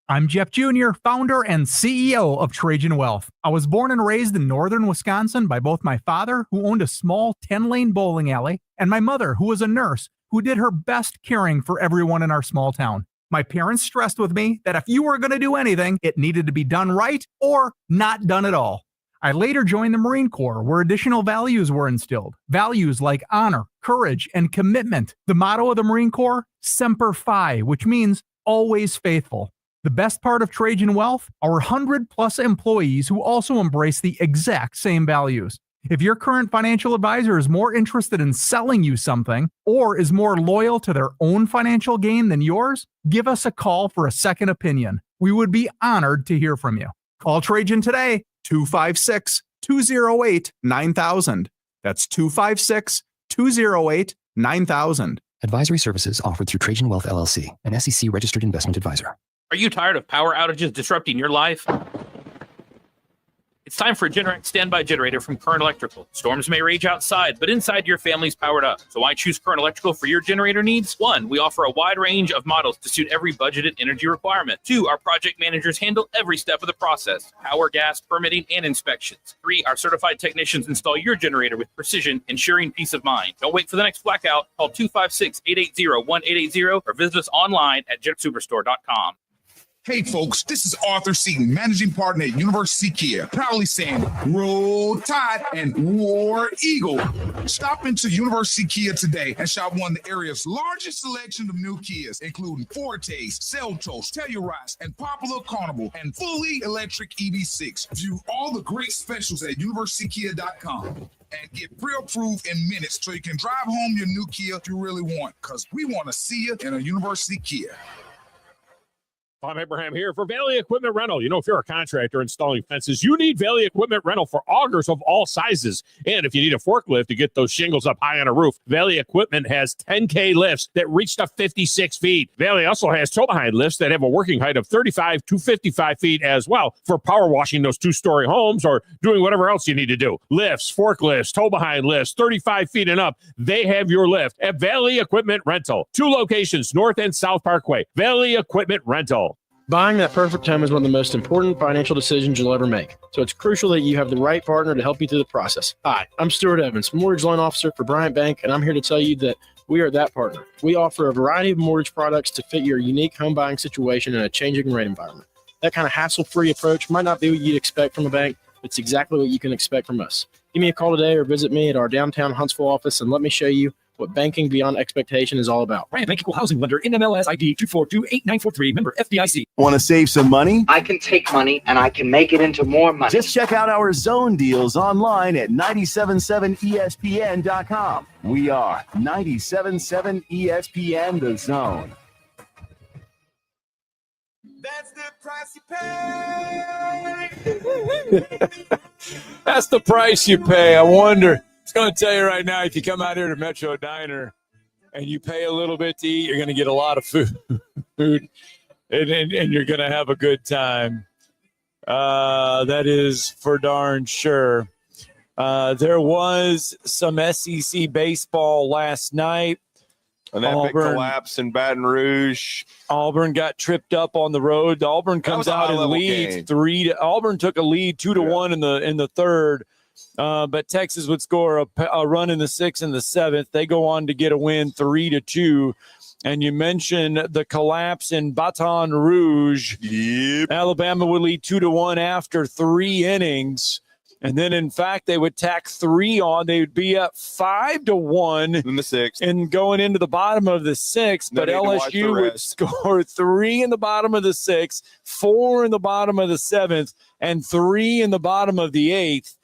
I'm Jeff Jr., founder and CEO of Trajan Wealth. I was born and raised in northern Wisconsin by both my father, who owned a small 10-lane bowling alley, and my mother, who was a nurse, who did her best caring for everyone in our small town. My parents stressed with me that if you were going to do anything, it needed to be done right or not done at all. I later joined the Marine Corps, where additional values were instilled. Values like honor, courage, and commitment. The motto of the Marine Corps, Semper Fi, which means always faithful. The best part of Trajan Wealth, our 100-plus employees who also embrace the exact same values. If your current financial advisor is more interested in selling you something or is more loyal to their own financial gain than yours, give us a call for a second opinion. We would be honored to hear from you. Call Trajan today, 256-208-9000. That's 256-208-9000. Advisory services offered through Trajan Wealth LLC, an SEC registered investment advisor. Are you tired of power outages disrupting your life? It's time for a Generac standby generator from Current Electrical. Storms may rage outside, but inside your family's powered up. So why choose Current Electrical for your generator needs? 1, we offer a wide range of models to suit every budgeted energy requirement. 2, our project managers handle every step of the process: power, gas, permitting, and inspections. 3, our certified technicians install your generator with precision, ensuring peace of mind. Don't wait for the next blackout. Call 256-880-1880 or visit us online at jetsuperstore.com. Hey folks, this is Arthur Seaton, managing partner at University Kia, proudly saying Roll Tide and War Eagle. Stop into University Kia today and shop one of the area's largest selection of new Kias, including Fortes, Seltos, Telluride, and Popular Carnival, and fully electric EV6. View all the great specials at universitykia.com. And get pre-approved in minutes so you can drive home your new Kia if you really want, because we want to see you in a University Kia. I'm Abraham here for Valley Equipment Rental. You know, if you're a contractor installing fences, you need Valley Equipment Rental for augers of all sizes. And if you need a forklift to get those shingles up high on a roof, Valley Equipment has 10K lifts that reach to 56 feet. Valley also has tow-behind lifts that have a working height of 35 to 55 feet as well for power washing those two-story homes or doing whatever else you need to do. Lifts, forklifts, tow-behind lifts, 35 feet and up. They have your lift at Valley Equipment Rental. 2 locations, North and South Parkway. Valley Equipment Rental. Buying that perfect home is one of the most important financial decisions you'll ever make. So it's crucial that you have the right partner to help you through the process. Hi, I'm Stuart Evans, mortgage loan officer for Bryant Bank, and I'm here to tell you that we are that partner. We offer a variety of mortgage products to fit your unique home buying situation in a changing rate environment. That kind of hassle-free approach might not be what you'd expect from a bank, but it's exactly what you can expect from us. Give me a call today or visit me at our downtown Huntsville office and let me show you what banking beyond expectation is all about. Bryan Bank Equal Housing Lender, NMLS ID 2428943, member FDIC. Want to save some money? I can take money and I can make it into more money. Just check out our zone deals online at 977ESPN.com. We are 977 ESPN The Zone. That's the price you pay. I wonder. It's going to tell you right now, if you come out here to Metro Diner and you pay a little bit to eat, you're going to get a lot of food, and you're going to have a good time. That is for darn sure. There was some SEC baseball last night. An epic collapse in Baton Rouge. Auburn got tripped up on the road. Auburn comes out and leads 3-. Auburn took a lead 2-1 in the third, but Texas would score a run in the sixth and the seventh. They go on to get a win 3-2. And you mentioned the collapse in Baton Rouge. Yep. Alabama would lead 2-1 after 3 innings. And then, in fact, they would tack 3 on. They would be up 5-1 in the sixth, and going into the bottom of the sixth. But LSU would score 3 in the bottom of the sixth, 4 in the bottom of the seventh, and 3 in the bottom of the eighth.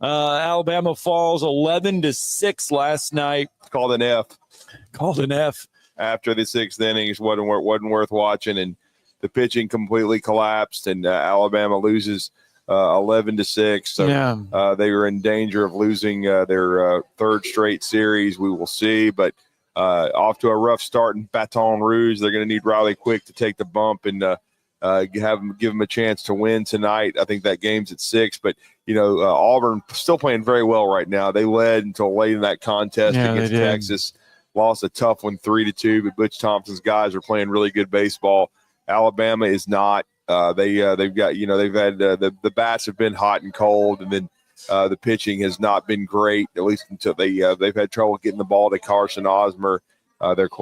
Alabama falls 11-6 last night. Called an F. After the sixth inning. It wasn't worth watching, and the pitching completely collapsed, and Alabama loses 11-6. So they were in danger of losing their third straight series. We will see, but off to a rough start in Baton Rouge. They're going to need Riley Quick to take the give them a chance to win tonight. I think that game's at 6, but Auburn still playing very well right now. They led until late in that contest against Texas. Lost a tough one 3-2, but Butch Thompson's guys are playing really good baseball. Alabama is not. They've had the bats have been hot and cold, and then the pitching has not been great, at least until they've had trouble getting the ball to Carson Osmer,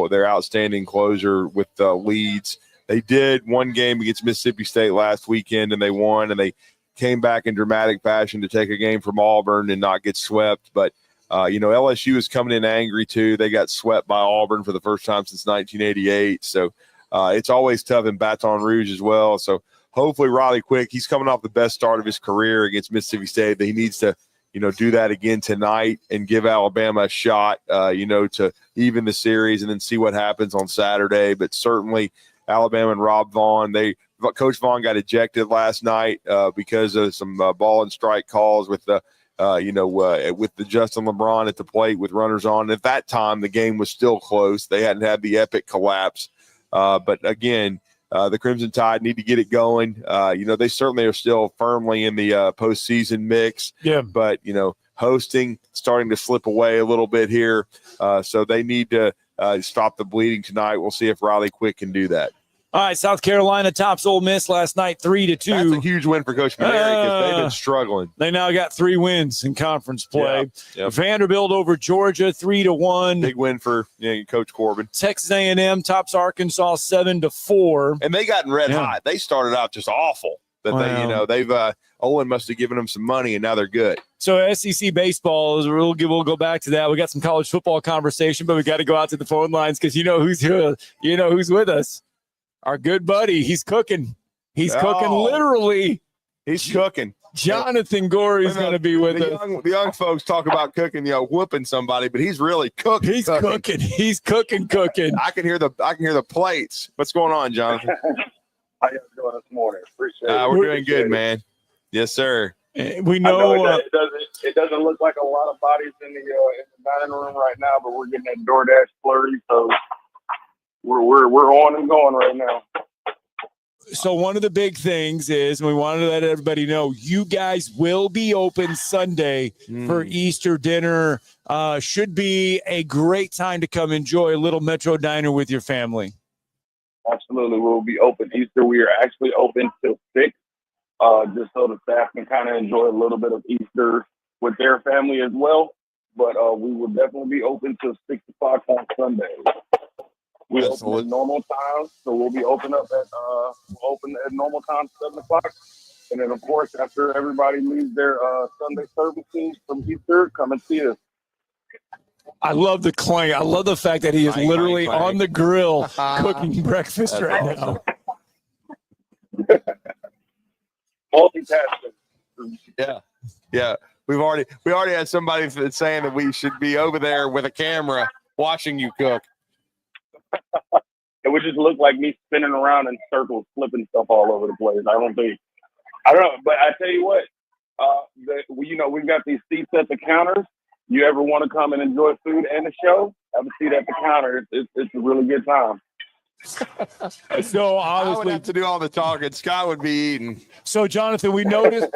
their outstanding closer with leads. They did one game against Mississippi State last weekend, and they won, and they came back in dramatic fashion to take a game from Auburn and not get swept. But LSU is coming in angry too. They got swept by Auburn for the first time since 1988. So it's always tough in Baton Rouge as well. So hopefully Riley Quick, he's coming off the best start of his career against Mississippi State. That he needs to, do that again tonight and give Alabama a shot, to even the series and then see what happens on Saturday. But certainly Alabama and Rob Vaughn, Coach Vaughn got ejected last night because of some ball and strike calls with the Justin LeBron at the plate with runners on. At that time, the game was still close. They hadn't had the epic collapse. But again, the Crimson Tide need to get it going. They certainly are still firmly in the postseason mix. Yeah. But, hosting starting to slip away a little bit here. So they need to stop the bleeding tonight. We'll see if Riley Quick can do that. All right, South Carolina tops Ole Miss last night 3-2. That's a huge win for Coach Maneri because they've been struggling. They now got 3 wins in conference play. Yep. Vanderbilt over Georgia 3-1. Big win for Coach Corbin. Texas A&M tops Arkansas 7-4. And they gotten red hot. They started out just awful. They've Olin must have given them some money and now they're good. So SEC baseball is we'll go back to that. We got some college football conversation, but we got to go out to the phone lines because who's here. Who's with us. Our good buddy, he's cooking. He's cooking literally. He's cooking. Jonathan Gorey's going to be with us. The young folks talk about cooking, whooping somebody, but he's really cooking. He's cooking. He's cooking. I can hear the plates. What's going on, Jonathan? How you doing this morning? Appreciate it. We're doing good, man. Yes, sir. We know, it doesn't look like a lot of bodies in the dining room right now, but we're getting that DoorDash flurry, so we're on and going right now. So one of the big things is, and we wanted to let everybody know, you guys will be open Sunday for Easter dinner. Should be a great time to come enjoy a little Metro Diner with your family. Absolutely. We'll be open Easter. We are actually open till 6, just so the staff can kind of enjoy a little bit of Easter with their family as well. But we will definitely be open till 6 o'clock on Sunday. We open at normal time, so we'll be open at normal time, 7 o'clock. And then, of course, after everybody leaves their Sunday services from Easter, come and see us. I love the clang. I love the fact that he is literally on the grill cooking breakfast That's right awesome. now. Multitasking. Yeah. We already had somebody that's saying that we should be over there with a camera watching you cook. It would just look like me spinning around in circles, flipping stuff all over the place. I don't know, but I tell you what, we've got these seats at the counters. You ever want to come and enjoy food and the show? Have a seat at the counter. It's a really good time. So I would obviously, have to do all the talking. Scott would be eating. so Jonathan, we noticed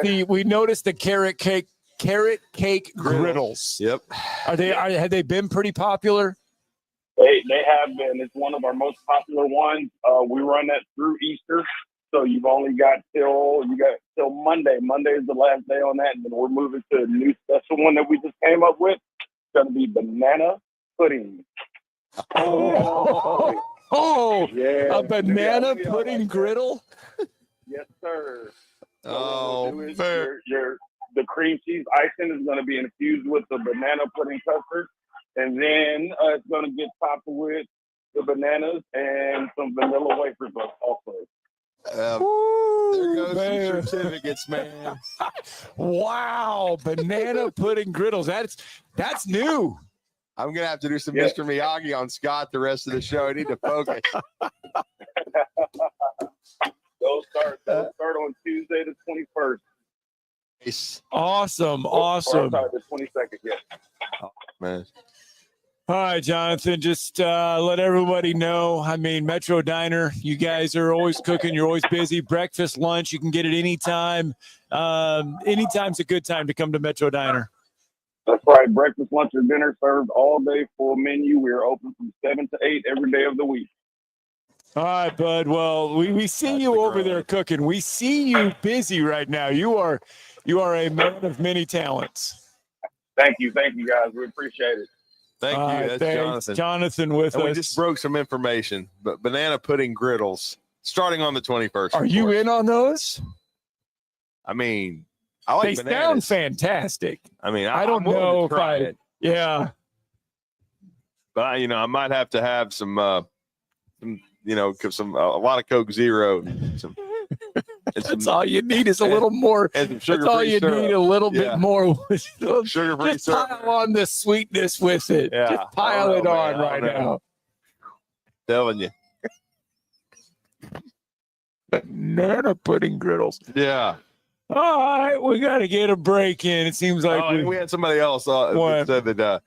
the carrot cake griddles. Yep. Have they been pretty popular? They have been. It's one of our most popular ones. We run that through Easter, so you've only got till Monday. Monday is the last day on that, and then we're moving to a new special one that we just came up with. It's going to be banana pudding. Oh, yeah, a banana pudding griddle? Yes, sir. Oh, The cream cheese icing is going to be infused with the banana pudding custard, and then it's going to get topped with the bananas and some vanilla wafers also. There goes some certificates, man. Wow, banana pudding griddles. That's new. I'm gonna have to do some Mr. Miyagi on Scott the rest of the show. I need to focus. Those start on Tuesday the 21st. Nice. Awesome. Or, sorry, the 22nd. Yeah. Oh, man. All right, Jonathan, just let everybody know. I mean, Metro Diner, you guys are always cooking. You're always busy. Breakfast, lunch, you can get it anytime. Anytime's a good time to come to Metro Diner. That's right. Breakfast, lunch, or dinner served all day, full menu. We are open from 7 to 8 every day of the week. All right, bud. Well, we see you over there cooking. We see you busy right now. You are a man of many talents. Thank you, guys. We appreciate it. Thank you. That's thanks, Jonathan with and us. We just broke some information, but banana pudding griddles starting on the 21st. Are you in on those? I mean, I like they bananas. sound fantastic. I mean, I don't know if I. Yeah. But I might have to have some a lot of Coke Zero. That's all you need is a little more. And some that's all you syrup. need a little bit more. Sugar-free just syrup. pile on the sweetness with it. Yeah. Just pile it on right now. Telling you. Banana pudding griddles. Yeah. All right, we got to get a break in. It seems like we had somebody else that said that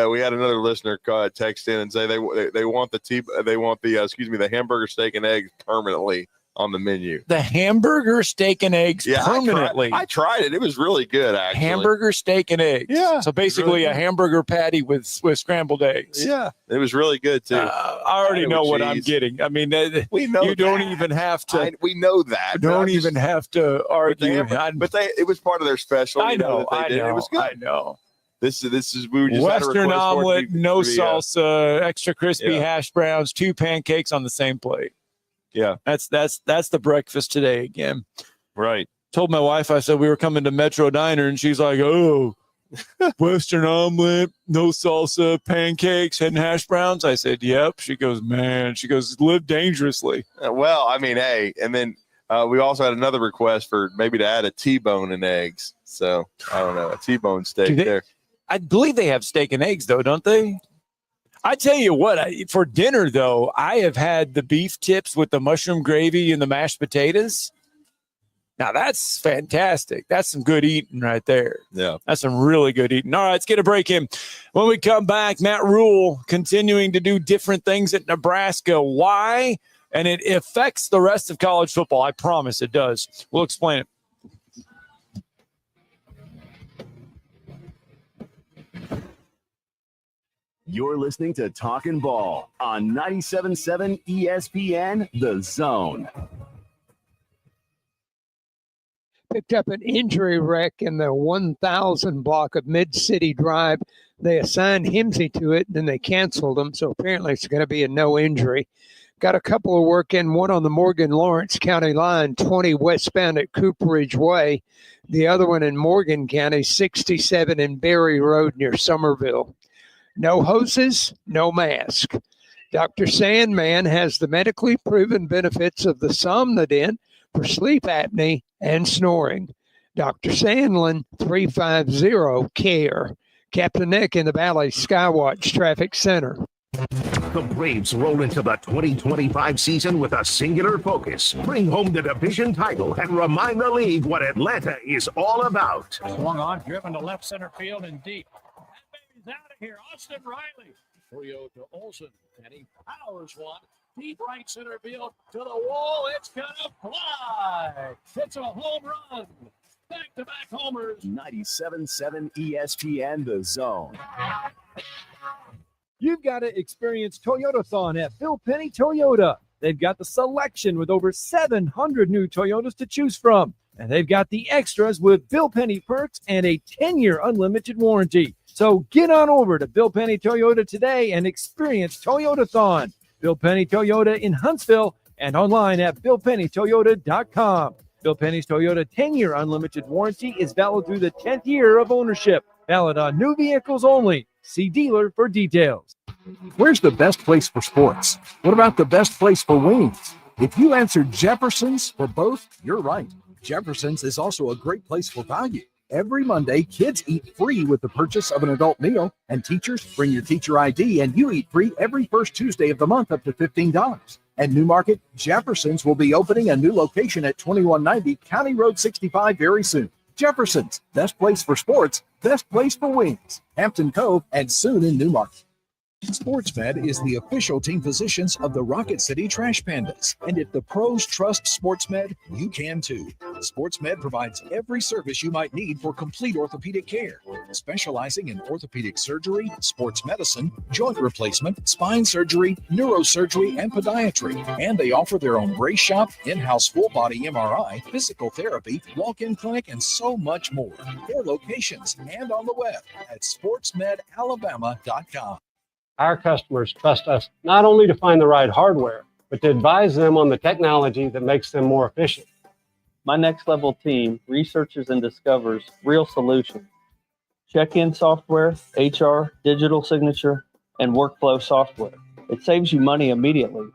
we had another listener text in and say they want the hamburger steak and eggs permanently on the menu. The hamburger steak and eggs permanently. I tried it. It was really good, actually. Hamburger steak and eggs. Yeah. So basically really a hamburger patty with scrambled eggs. Yeah. It was really good too. I already know what I'm getting. I mean, we know you don't even have to. We know that. Don't even have to argue. But it was part of their special. I know. It was good. I know. This is we were just Western omelet, no to be, salsa, extra crispy hash browns, 2 pancakes on the same plate. Yeah, that's the breakfast today again. Right. Told my wife, I said we were coming to Metro Diner, and she's like, "Oh, Western omelet, no salsa, pancakes, and hash browns." I said, "Yep." She goes, "Man," she goes, "Live dangerously." Well, I mean, hey, and then we also had another request for maybe to add a T-bone and eggs. So I don't know, a T-bone steak there. I believe they have steak and eggs, though, don't they? I tell you what, for dinner, though, I have had the beef tips with the mushroom gravy and the mashed potatoes. Now, that's fantastic. That's some good eating right there. Yeah. That's some really good eating. All right, let's get a break in. When we come back, Matt Rule continuing to do different things at Nebraska. Why? And it affects the rest of college football. I promise it does. We'll explain it. You're listening to Talkin' Ball on 97.7 ESPN, The Zone. Picked up an injury wreck in the 1,000 block of Mid-City Drive. They assigned Himsey to it, then they canceled him, so apparently it's going to be a no injury. Got a couple of work in, one on the Morgan-Lawrence County line, 20 westbound at Cooperage Way. The other one in Morgan County, 67 in Berry Road near Somerville. No hoses, no mask. Dr. Sandman has the medically proven benefits of the Somnodent for sleep apnea and snoring. Dr. Sandlin, 350-CARE. Captain Nick in the Valley Skywatch Traffic Center. The Braves roll into the 2025 season with a singular focus. Bring home the division title and remind the league what Atlanta is all about. Swung on, driven to left center field and deep. That baby's out of here. Austin Riley. 3-0 to Olsen, and he powers one. Deep right center field to the wall. It's going to fly. It's a home run. Back-to-back homers. 97.7 ESPN The Zone. You've got to experience Toyotathon at Bill Penny Toyota. They've got the selection with over 700 new Toyotas to choose from. And they've got the extras with Bill Penny perks and a 10-year unlimited warranty. So get on over to Bill Penny Toyota today and experience Toyotathon. Bill Penny Toyota in Huntsville and online at BillPennyToyota.com. Bill Penny's Toyota 10-year unlimited warranty is valid through the 10th year of ownership. Valid on new vehicles only. See dealer for details. Where's the best place for sports? What about the best place for wings? If you answered Jefferson's for both, you're right. Jefferson's is also a great place for value. Every Monday, kids eat free with the purchase of an adult meal, and teachers bring your teacher ID, and you eat free every first Tuesday of the month up to $15. At Newmarket, Jefferson's will be opening a new location at 2190 County Road 65 very soon. Jefferson's, best place for sports, best place for wings. Hampton Cove, and soon in Newmarket. SportsMed is the official team physicians of the Rocket City Trash Pandas. And if the pros trust SportsMed, you can too. SportsMed provides every service you might need for complete orthopedic care, specializing in orthopedic surgery, sports medicine, joint replacement, spine surgery, neurosurgery, and podiatry. And they offer their own brace shop, in-house full-body MRI, physical therapy, walk-in clinic, and so much more. Their locations and on the web at sportsmedalabama.com. Our customers trust us not only to find the right hardware, but to advise them on the technology that makes them more efficient. My Next Level team researches and discovers real solutions. Check-in software, HR, digital signature, and workflow software. It saves you money immediately.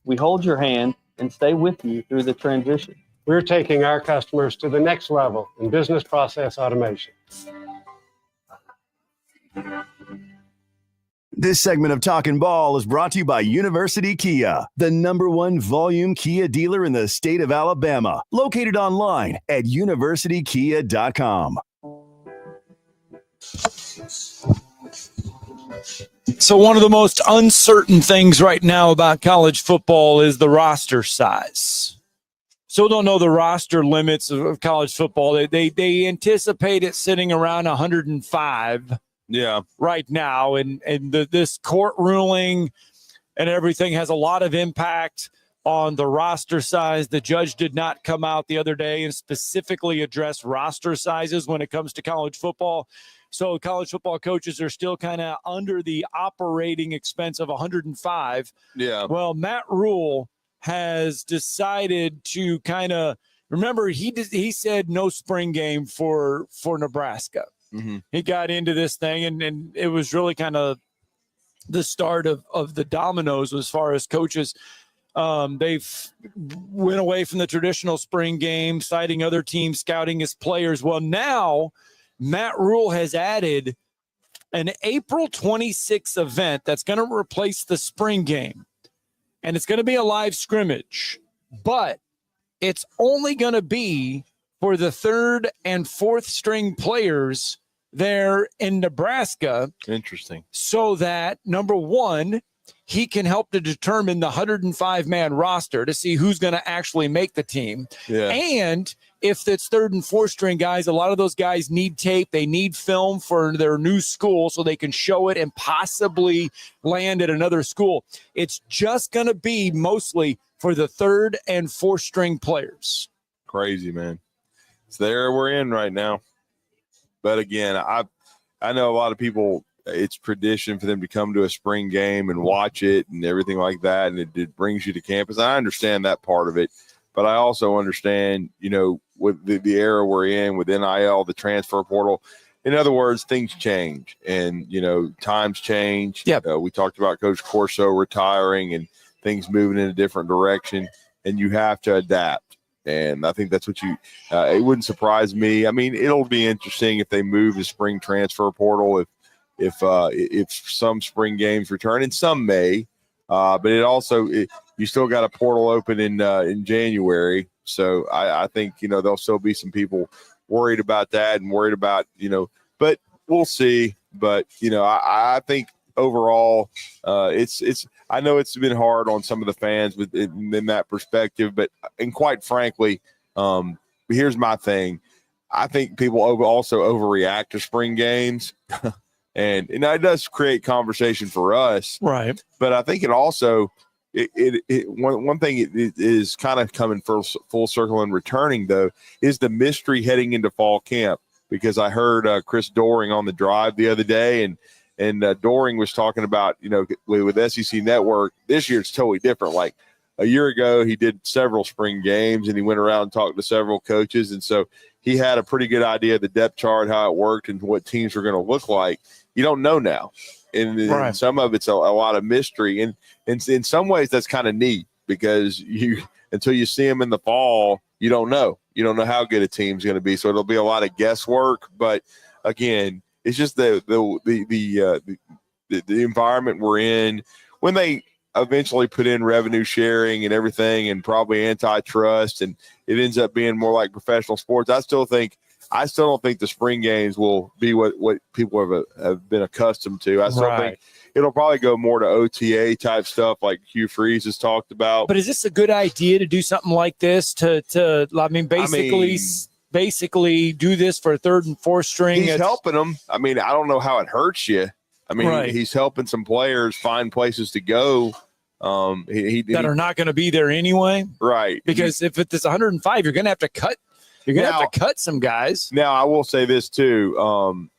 We hold your hand and stay with you through the transition. We're taking our customers to the next level in business process automation. This segment of Talkin' Ball is brought to you by University Kia, the #1 volume Kia dealer in the state of Alabama, located online at universitykia.com. So one of the most uncertain things right now about college football is the roster size. Still don't know the roster limits of college football. They anticipate it sitting around 105. Yeah, right now, and this court ruling and everything has a lot of impact on the roster size. The judge did not come out the other day and specifically address roster sizes when it comes to college football. So college football coaches are still kind of under the operating expense of 105. Yeah. Well, Matt Rule has decided to kind of remember he said no spring game for Nebraska. Mm-hmm. He got into this thing, and it was really kind of the start of the dominoes as far as coaches. They've went away from the traditional spring game, citing other teams scouting as players. Well, now Matt Rule has added an April 26th event that's going to replace the spring game, and it's going to be a live scrimmage, but it's only going to be for the third and fourth string players there in Nebraska. Interesting. So that, number one, he can help to determine the 105-man roster to see who's going to actually make the team. Yeah. And if it's third and fourth string guys, a lot of those guys need tape. They need film for their new school so they can show it and possibly land at another school. It's just going to be mostly for the third and fourth string players. Crazy, man. It's the era we're in right now. But again, I know a lot of people, it's tradition for them to come to a spring game and watch it and everything like that, and it brings you to campus. I understand that part of it, but I also understand, with the era we're in with NIL, the transfer portal, in other words, things change, and times change. Yeah, we talked about Coach Corso retiring and things moving in a different direction, and you have to adapt. And I think that's what it wouldn't surprise me. I mean, it'll be interesting if they move the spring transfer portal, if some spring games return, and some may. But you still got a portal open in January. So I think, there'll still be some people worried about that and worried about, but we'll see. But, I think overall I know it's been hard on some of the fans in that perspective, and quite frankly, here's my thing. I think people also overreact to spring games. And it does create conversation for us, right? But I think it also one thing it is kind of coming full circle and returning, though, is the mystery heading into fall camp. Because I heard Chris Doring on the drive the other day, and Doring was talking about with SEC Network this year it's totally different. Like a year ago, he did several spring games and he went around and talked to several coaches, and so he had a pretty good idea of the depth chart, how it worked, and what teams were going to look like. You don't know now. And some of it's a lot of mystery. And in some ways, that's kind of neat because until you see them in the fall, you don't know. You don't know how good a team's going to be. So it'll be a lot of guesswork. But again, it's just the environment we're in. When they eventually put in revenue sharing and everything, and probably antitrust, and it ends up being more like professional sports, I still don't think the spring games will be what people have been accustomed to. I still think it'll probably go more to OTA type stuff like Hugh Freeze has talked about. But is this a good idea to do something like this basically do this for third and fourth string? He's helping them. I mean, I don't know how it hurts you. I mean, he's helping some players find places to go that are not going to be there anyway. Right. Because if it's 105, you're going to have to cut. You're going to have to cut some guys. Now, I will say this, too.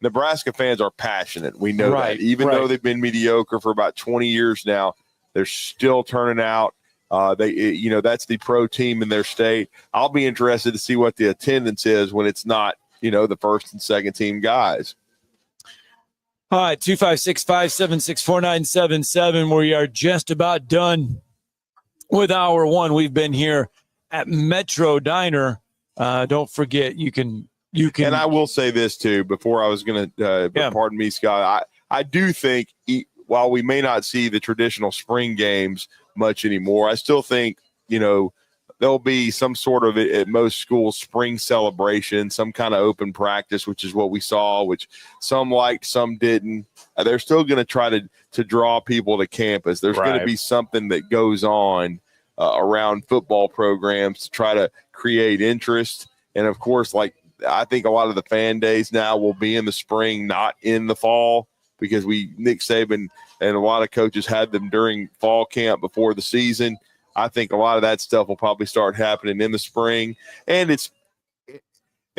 Nebraska fans are passionate. We know that. Even though they've been mediocre for about 20 years now, they're still turning out. That's the pro team in their state. I'll be interested to see what the attendance is when it's not, the first and second team guys. All right, 256-576-4977. We are just about done with hour one. We've been here at Metro Diner. Don't forget, you can. And I will say this too. Before I was going to, pardon me, Scott. I do think while we may not see the traditional spring games much anymore, I still think there'll be some sort of, at most schools, spring celebration, some kind of open practice, which is what we saw, which some liked, some didn't. They're still going to try to draw people to campus. There's going to be something that goes on around football programs to try to create interest. And of course, I think a lot of the fan days now will be in the spring, not in the fall, because Nick Saban and a lot of coaches had them during fall camp before the season. I think a lot of that stuff will probably start happening in the spring, and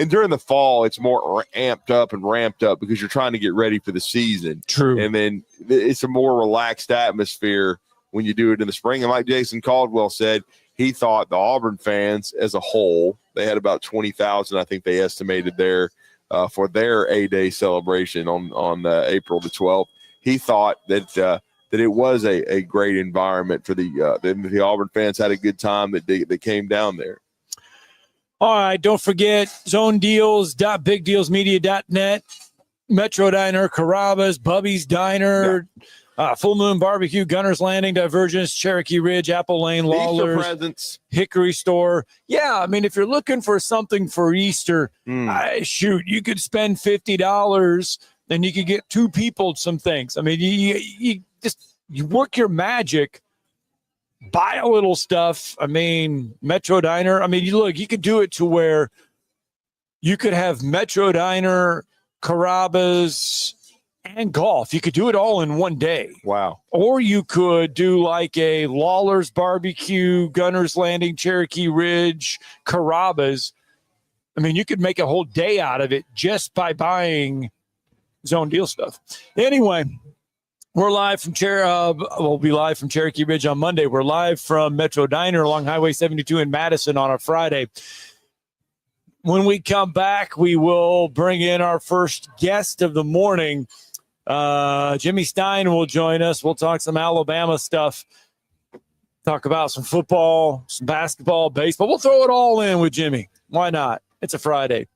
during the fall, it's more amped up and ramped up because you're trying to get ready for the season. True. And then it's a more relaxed atmosphere when you do it in the spring. And like Jason Caldwell said, he thought the Auburn fans as a whole, they had about 20,000, I think they estimated there for their A-Day celebration on April the 12th. He thought that it was a great environment for the Auburn fans. Had a good time that they came down there. All right, don't forget zonedeals.bigdealsmedia.net, Metro Diner, Carrabba's, Bubby's Diner, Full Moon Barbecue, Gunner's Landing, Divergence, Cherokee Ridge, Apple Lane, Lawler's, Easter presents. Hickory Store. Yeah, I mean, if you're looking for something for Easter, you could spend $50 and you could get two people some things. I mean, you work your magic, buy a little stuff. I mean, Metro Diner. I mean, you could do it to where you could have Metro Diner, Carrabba's, and golf. You could do it all in one day. Wow. Or you could do like a Lawler's Barbecue, Gunner's Landing, Cherokee Ridge, Carrabba's. I mean, you could make a whole day out of it just by buying Zone Deal stuff. Anyway, we're live from we'll be live from Cherokee Ridge on Monday. We're live from Metro Diner along Highway 72 in Madison on a Friday. When we come back, we will bring in our first guest of the morning. Jimmy Stein will join us. We'll talk some Alabama stuff. Talk about some football, some basketball, baseball. We'll throw it all in with Jimmy. Why not? It's a Friday.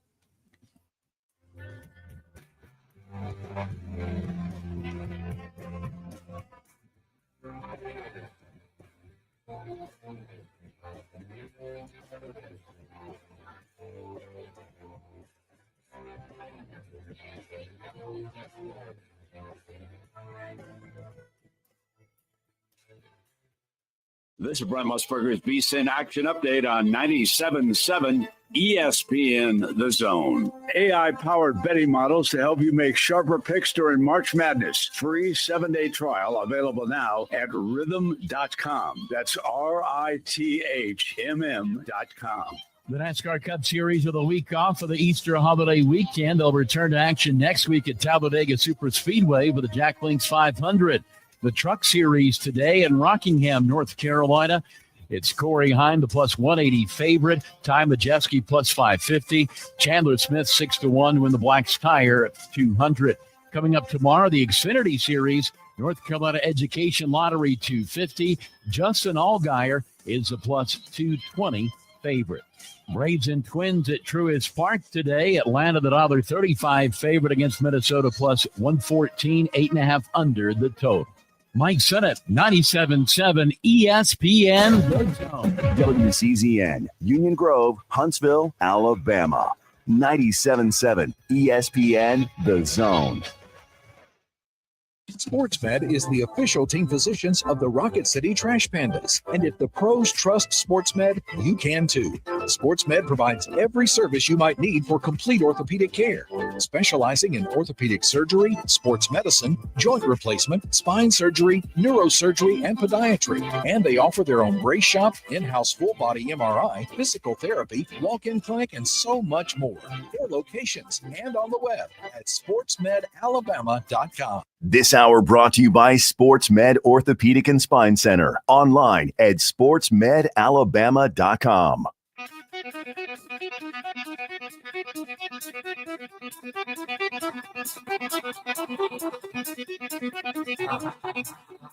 This is Bryan Musburger's BSIN Action Update on 97.7 ESPN The Zone. AI-powered betting models to help you make sharper picks during March Madness. Free 7-day trial available now at rhythm.com. That's RITHMM.com. The NASCAR Cup Series with a week off for the Easter holiday weekend. They'll return to action next week at Talladega Superspeedway with the Jack Links 500. The Truck Series today in Rockingham, North Carolina. It's Corey Heim, the plus 180 favorite. Ty Majeski, plus 550. Chandler Smith, 6-1 to win the Black's Tire at 200. Coming up tomorrow, the Xfinity Series, North Carolina Education Lottery, 250. Justin Allgaier is a plus 220 favorite. Braves and Twins at Truist Park today. Atlanta, the $1.35 favorite against Minnesota, plus 114, 8.5 under the total. Mike Sennett, 97.7 ESPN The Zone. WCZN, Union Grove, Huntsville, Alabama. 97.7 ESPN The Zone. SportsMed is the official team physicians of the Rocket City Trash Pandas. And if the pros trust SportsMed, you can too. SportsMed provides every service you might need for complete orthopedic care, specializing in orthopedic surgery, sports medicine, joint replacement, spine surgery, neurosurgery, and podiatry. And they offer their own brace shop, in-house full-body MRI, physical therapy, walk-in clinic, and so much more. 4 locations and on the web at sportsmedalabama.com. This hour brought to you by SportsMed Orthopedic and Spine Center. Online at sportsmedalabama.com.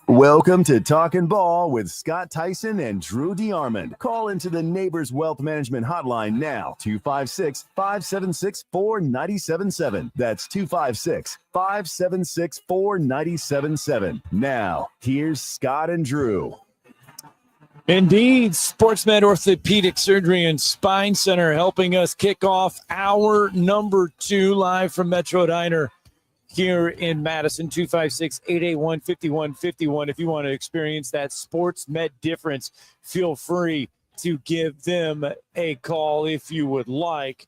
Welcome to Talkin' Ball with Scott Tyson and Drew DeArmond. Call into the Neighbors Wealth Management Hotline now, 256-576-4977. That's 256-576-4977. Now, here's Scott and Drew. Indeed, SportsMed Orthopedic Surgery and Spine Center helping us kick off hour number 2 live from Metro Diner here in Madison, 256-881-5151. If you want to experience that SportsMed difference, feel free to give them a call if you would like.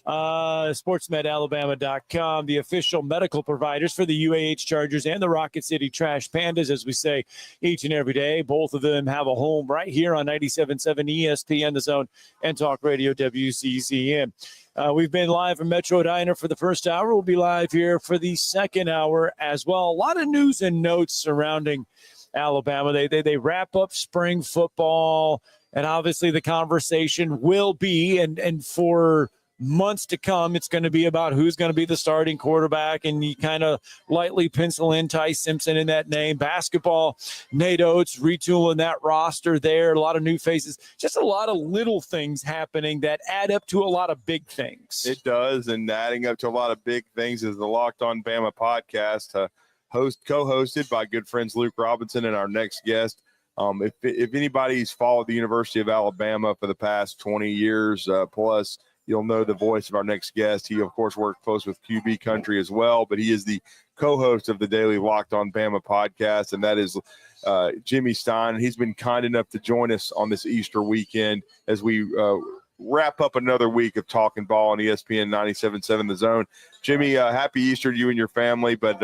SportsMedAlabama.com, the official medical providers for the UAH Chargers and the Rocket City Trash Pandas, as we say each and every day. Both of them have a home right here on 97.7 ESPN The Zone and Talk Radio WCCN. We've been live from Metro Diner for the first hour. We'll be live here for the second hour as well. A lot of news and notes surrounding Alabama. They wrap up spring football, and obviously the conversation will be, and for months to come, it's going to be about who's going to be the starting quarterback, and you kind of lightly pencil in Ty Simpson in that name. Basketball, Nate Oates retooling that roster there, a lot of new faces, just a lot of little things happening that add up to a lot of big things. It does, and adding up to a lot of big things is the Locked On Bama podcast, co-hosted by good friends Luke Robinson and our next guest. If anybody's followed the University of Alabama for the past 20 years plus, you'll know the voice of our next guest. He, of course, worked close with QB Country as well, but he is the co-host of the daily Locked On Bama podcast, and that is Jimmy Stein. He's been kind enough to join us on this Easter weekend as we wrap up another week of Talking Ball on ESPN 97.7 The Zone. Jimmy, happy Easter to you and your family, but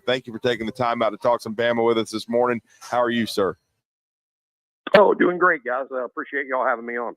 thank you for taking the time out to talk some Bama with us this morning. How are you, sir? Oh, doing great, guys. I appreciate y'all having me on.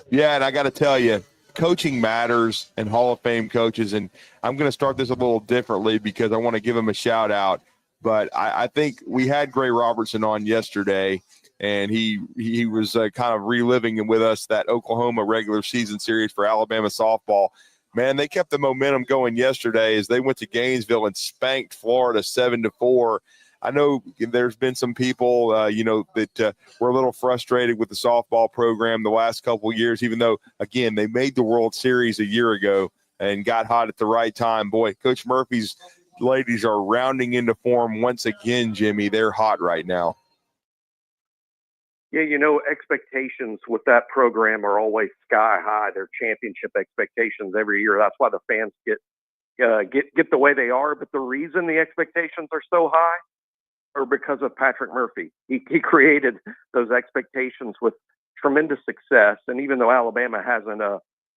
Yeah, and I got to tell you, coaching matters and Hall of Fame coaches, and I'm going to start this a little differently because I want to give him a shout out. But I think we had Gray Robertson on yesterday, and he was kind of reliving with us that Oklahoma regular season series for Alabama softball. Man, they kept the momentum going yesterday as they went to Gainesville and spanked Florida 7-4. I know there's been some people, that were a little frustrated with the softball program the last couple of years, even though, again, they made the World Series a year ago and got hot at the right time. Boy, Coach Murphy's ladies are rounding into form once again, Jimmy. They're hot right now. Yeah, expectations with that program are always sky high. They're championship expectations every year. That's why the fans get the way they are. But the reason the expectations are so high are because of Patrick Murphy. He created those expectations with tremendous success. And even though Alabama hasn't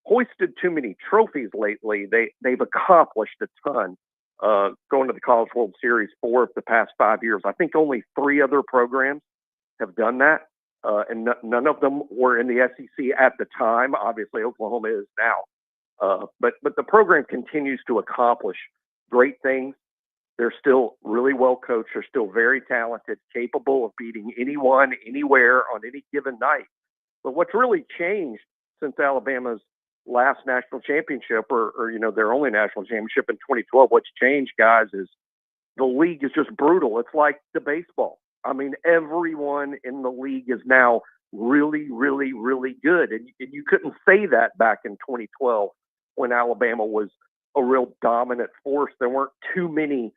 hoisted too many trophies lately, they've accomplished a ton. Going to the College World Series 4 of the past 5 years. I think only 3 other programs have done that. And none of them were in the SEC at the time. Obviously, Oklahoma is now. But the program continues to accomplish great things. They're still really well coached. They're still very talented, capable of beating anyone, anywhere, on any given night. But what's really changed since Alabama's last national championship, or their only national championship in 2012, what's changed, guys, is the league is just brutal. It's like the baseball. I mean, everyone in the league is now really, really, really good. And you couldn't say that back in 2012 when Alabama was a real dominant force. There weren't too many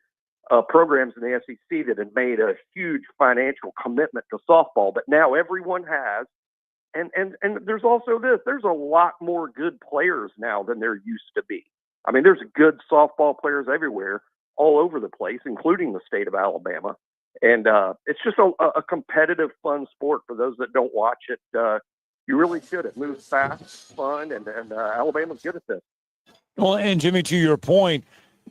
programs in the SEC that had made a huge financial commitment to softball, but now everyone has. And there's also this. There's a lot more good players now than there used to be. I mean, there's good softball players everywhere, all over the place, including the state of Alabama. And it's just a competitive, fun sport for those that don't watch it. You really should. It moves fast, fun, and Alabama's good at this. Well, and Jimmy, to your point,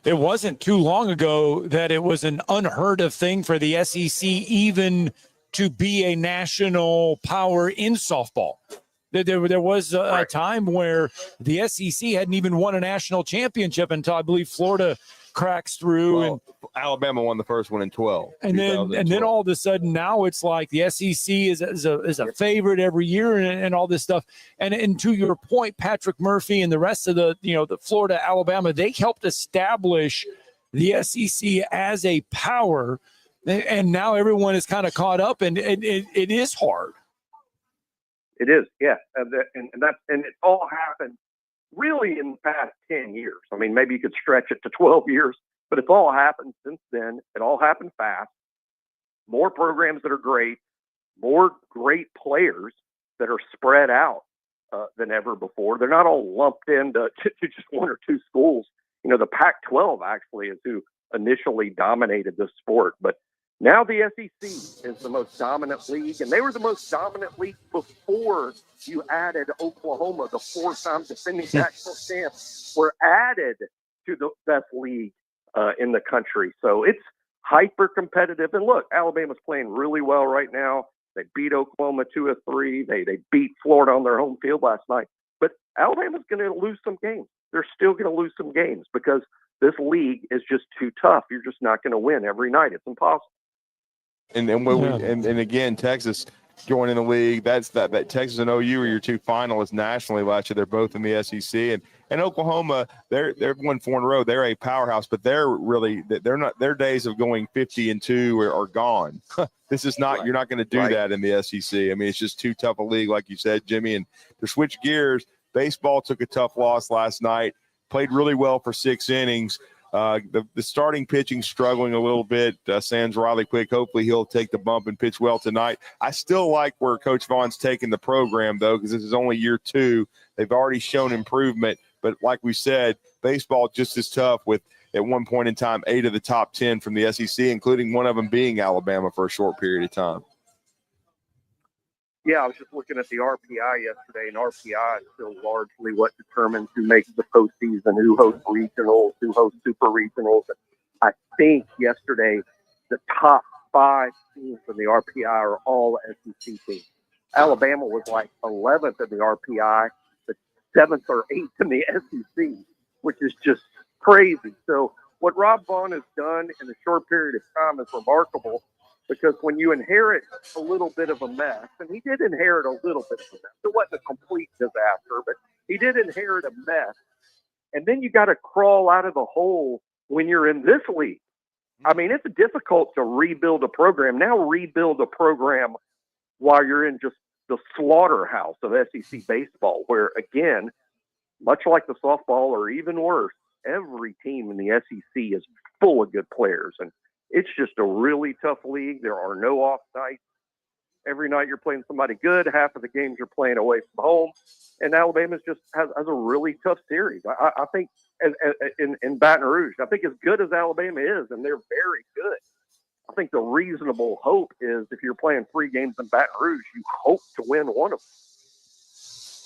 it wasn't too long ago that it was an unheard of thing for the SEC even to be a national power in softball. There was a time where the SEC hadn't even won a national championship until I believe Florida cracks through. Well, and Alabama won the first one in 12. And then all of a sudden now it's like the SEC is a favorite every year and all this stuff. And to your point, Patrick Murphy and the rest of the Florida, Alabama, they helped establish the SEC as a power. And now everyone is kind of caught up, and it is hard. It is, yeah. And it all happened really in the past 10 years. I mean, maybe you could stretch it to 12 years, but it's all happened since then. It all happened fast. More programs that are great, more great players that are spread out than ever before. They're not all lumped into just one or two schools. The Pac-12 actually is who initially dominated the sport, but now the SEC is the most dominant league, and they were the most dominant league before you added Oklahoma, the 4-time defending national champs, were added to the best league in the country. So it's hyper competitive. And look, Alabama's playing really well right now. They beat Oklahoma 2 of 3. They beat Florida on their home field last night. But Alabama's going to lose some games. They're still going to lose some games because this league is just too tough. You're just not going to win every night. It's impossible. And again, Texas joining the league. That's that Texas and OU are your two finalists nationally last year. They're both in the SEC, and Oklahoma. They've won 4 in a row. They're a powerhouse, but they're not. Their days of going 50-2 are gone. This is not. Right. You're not going to do that in the SEC. I mean, it's just too tough a league, like you said, Jimmy. And to switch gears, baseball took a tough loss last night. Played really well for 6 innings. The starting pitching struggling a little bit. Sans Riley Quick. Hopefully he'll take the bump and pitch well tonight. I still like where Coach Vaughn's taking the program, though, because this is only year 2. They've already shown improvement. But like we said, baseball just as tough with, at one point in time, 8 of the top 10 from the SEC, including one of them being Alabama for a short period of time. Yeah, I was just looking at the RPI yesterday, and RPI is still largely what determines who makes the postseason, who hosts regionals, who hosts super regionals. I think yesterday the top 5 teams in the RPI are all SEC teams. Alabama was like 11th in the RPI, but 7th or 8th in the SEC, which is just crazy. So what Rob Vaughn has done in a short period of time is remarkable. because when you inherit a little bit of a mess, and he did inherit a little bit of a mess, it wasn't a complete disaster, but he did inherit a mess. And then you got to crawl out of the hole when you're in this league. I mean, it's difficult to rebuild a program. Now rebuild a program while you're in just the slaughterhouse of SEC baseball, where, again, much like the softball or even worse, every team in the SEC is full of good players. And it's just a really tough league. There are no off nights. Every night you're playing somebody good. Half of the games you're playing away from home. And Alabama just has a really tough series. I think in Baton Rouge, I think as good as Alabama is, and they're very good, I think the reasonable hope is if you're playing 3 games in Baton Rouge, you hope to win one of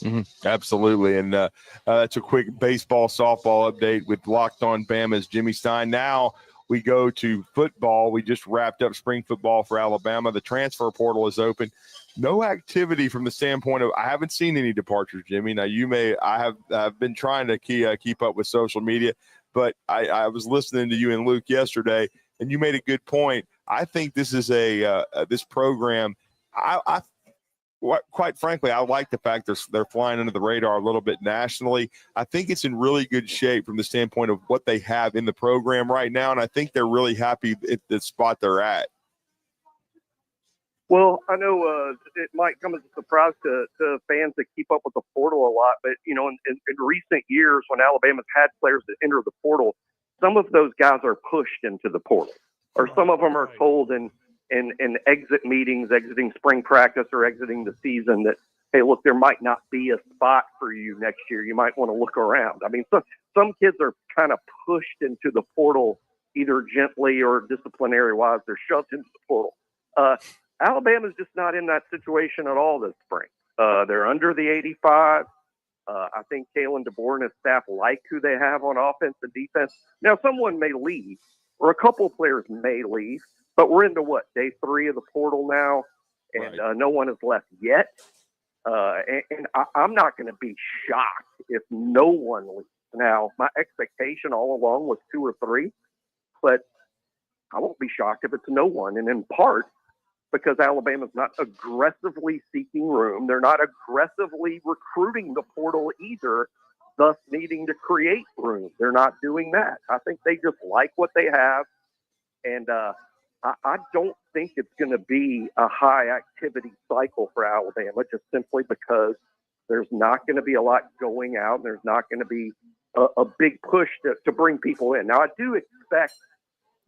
them. Absolutely. And that's a quick baseball, softball update with Locked On Bama's Jimmy Stein. Now we go to football. We just wrapped up spring football for Alabama. The transfer portal is open. No activity from the standpoint of, I haven't seen any departures, Jimmy. Now I've been trying to keep up with social media, but I was listening to you and Luke yesterday, and you made a good point. I think this is this program. Quite frankly, I like the fact they're flying under the radar a little bit nationally. I think it's in really good shape from the standpoint of what they have in the program right now, and I think they're really happy at the spot they're at. Well, I know it might come as a surprise to fans that keep up with the portal a lot, but, you know, in recent years when Alabama's had players that enter the portal, some of those guys are pushed into the portal, or some of them are told in exit meetings, exiting spring practice or exiting the season that, hey, look, there might not be a spot for you next year. You might want to look around. I mean, some kids are kind of pushed into the portal either gently or disciplinary-wise. They're shoved into the portal. Alabama's just not in that situation at all this spring. They're under the 85. I think Kalen DeBoer and his staff like who they have on offense and defense. Now, someone may leave, or a couple of players may leave, but we're into day 3 of the portal now, and no one has left yet. And I'm not going to be shocked if no one leaves. Now, my expectation all along was 2 or 3, but I won't be shocked if it's no one. And in part, because Alabama's not aggressively seeking room. They're not aggressively recruiting the portal either, thus needing to create room. They're not doing that. I think they just like what they have. And I don't think it's going to be a high activity cycle for Alabama, just simply because there's not going to be a lot going out. And there's not going to be a big push to bring people in. Now, I do expect,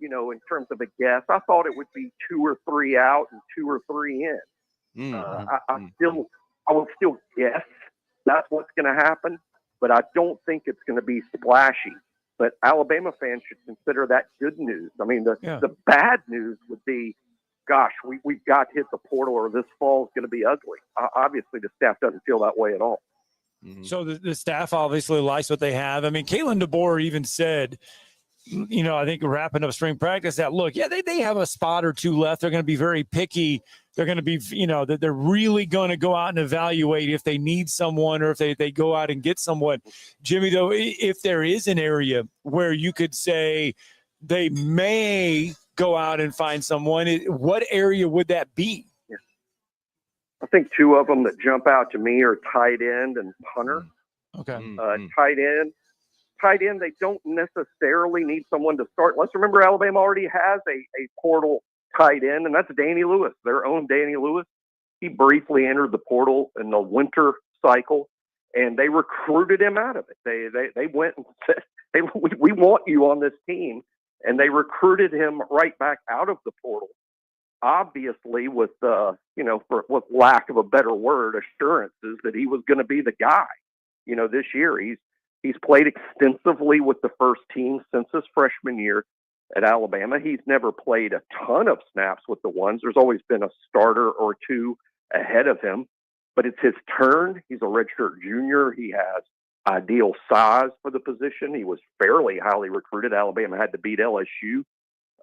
you know, in terms of a guess, I thought it would be 2 or 3 out and 2 or 3 in. I would still guess that's what's going to happen, but I don't think it's going to be splashy. But Alabama fans should consider that good news. I mean, the bad news would be, gosh, we've got to hit the portal or this fall is going to be ugly. Obviously, the staff doesn't feel that way at all. So the staff obviously likes what they have. I mean, Kalen DeBoer even said, you know, I think wrapping up spring practice that, look, they have a spot or 2 left. They're going to be very picky. They're going to be, you know, that they're really going to go out and evaluate if they need someone or if they go out and get someone. Jimmy, though, if there is an area where you could say they may go out and find someone, what area would that be? I think 2 of them that jump out to me are tight end and punter. Okay. Tight end, they don't necessarily need someone to start. Let's remember Alabama already has a portal tight end, and that's Danny Lewis, their own Danny Lewis. He briefly entered the portal in the winter cycle, and they recruited him out of it. They went and said, hey, we want you on this team, and they recruited him right back out of the portal. Obviously, with with lack of a better word, assurances that he was going to be the guy. You know, this year he's played extensively with the first team since his freshman year at Alabama. He's never played a ton of snaps with the ones. There's always been a starter or 2 ahead of him, but it's his turn. He's a redshirt junior. He has ideal size for the position. He was fairly highly recruited. Alabama had to beat LSU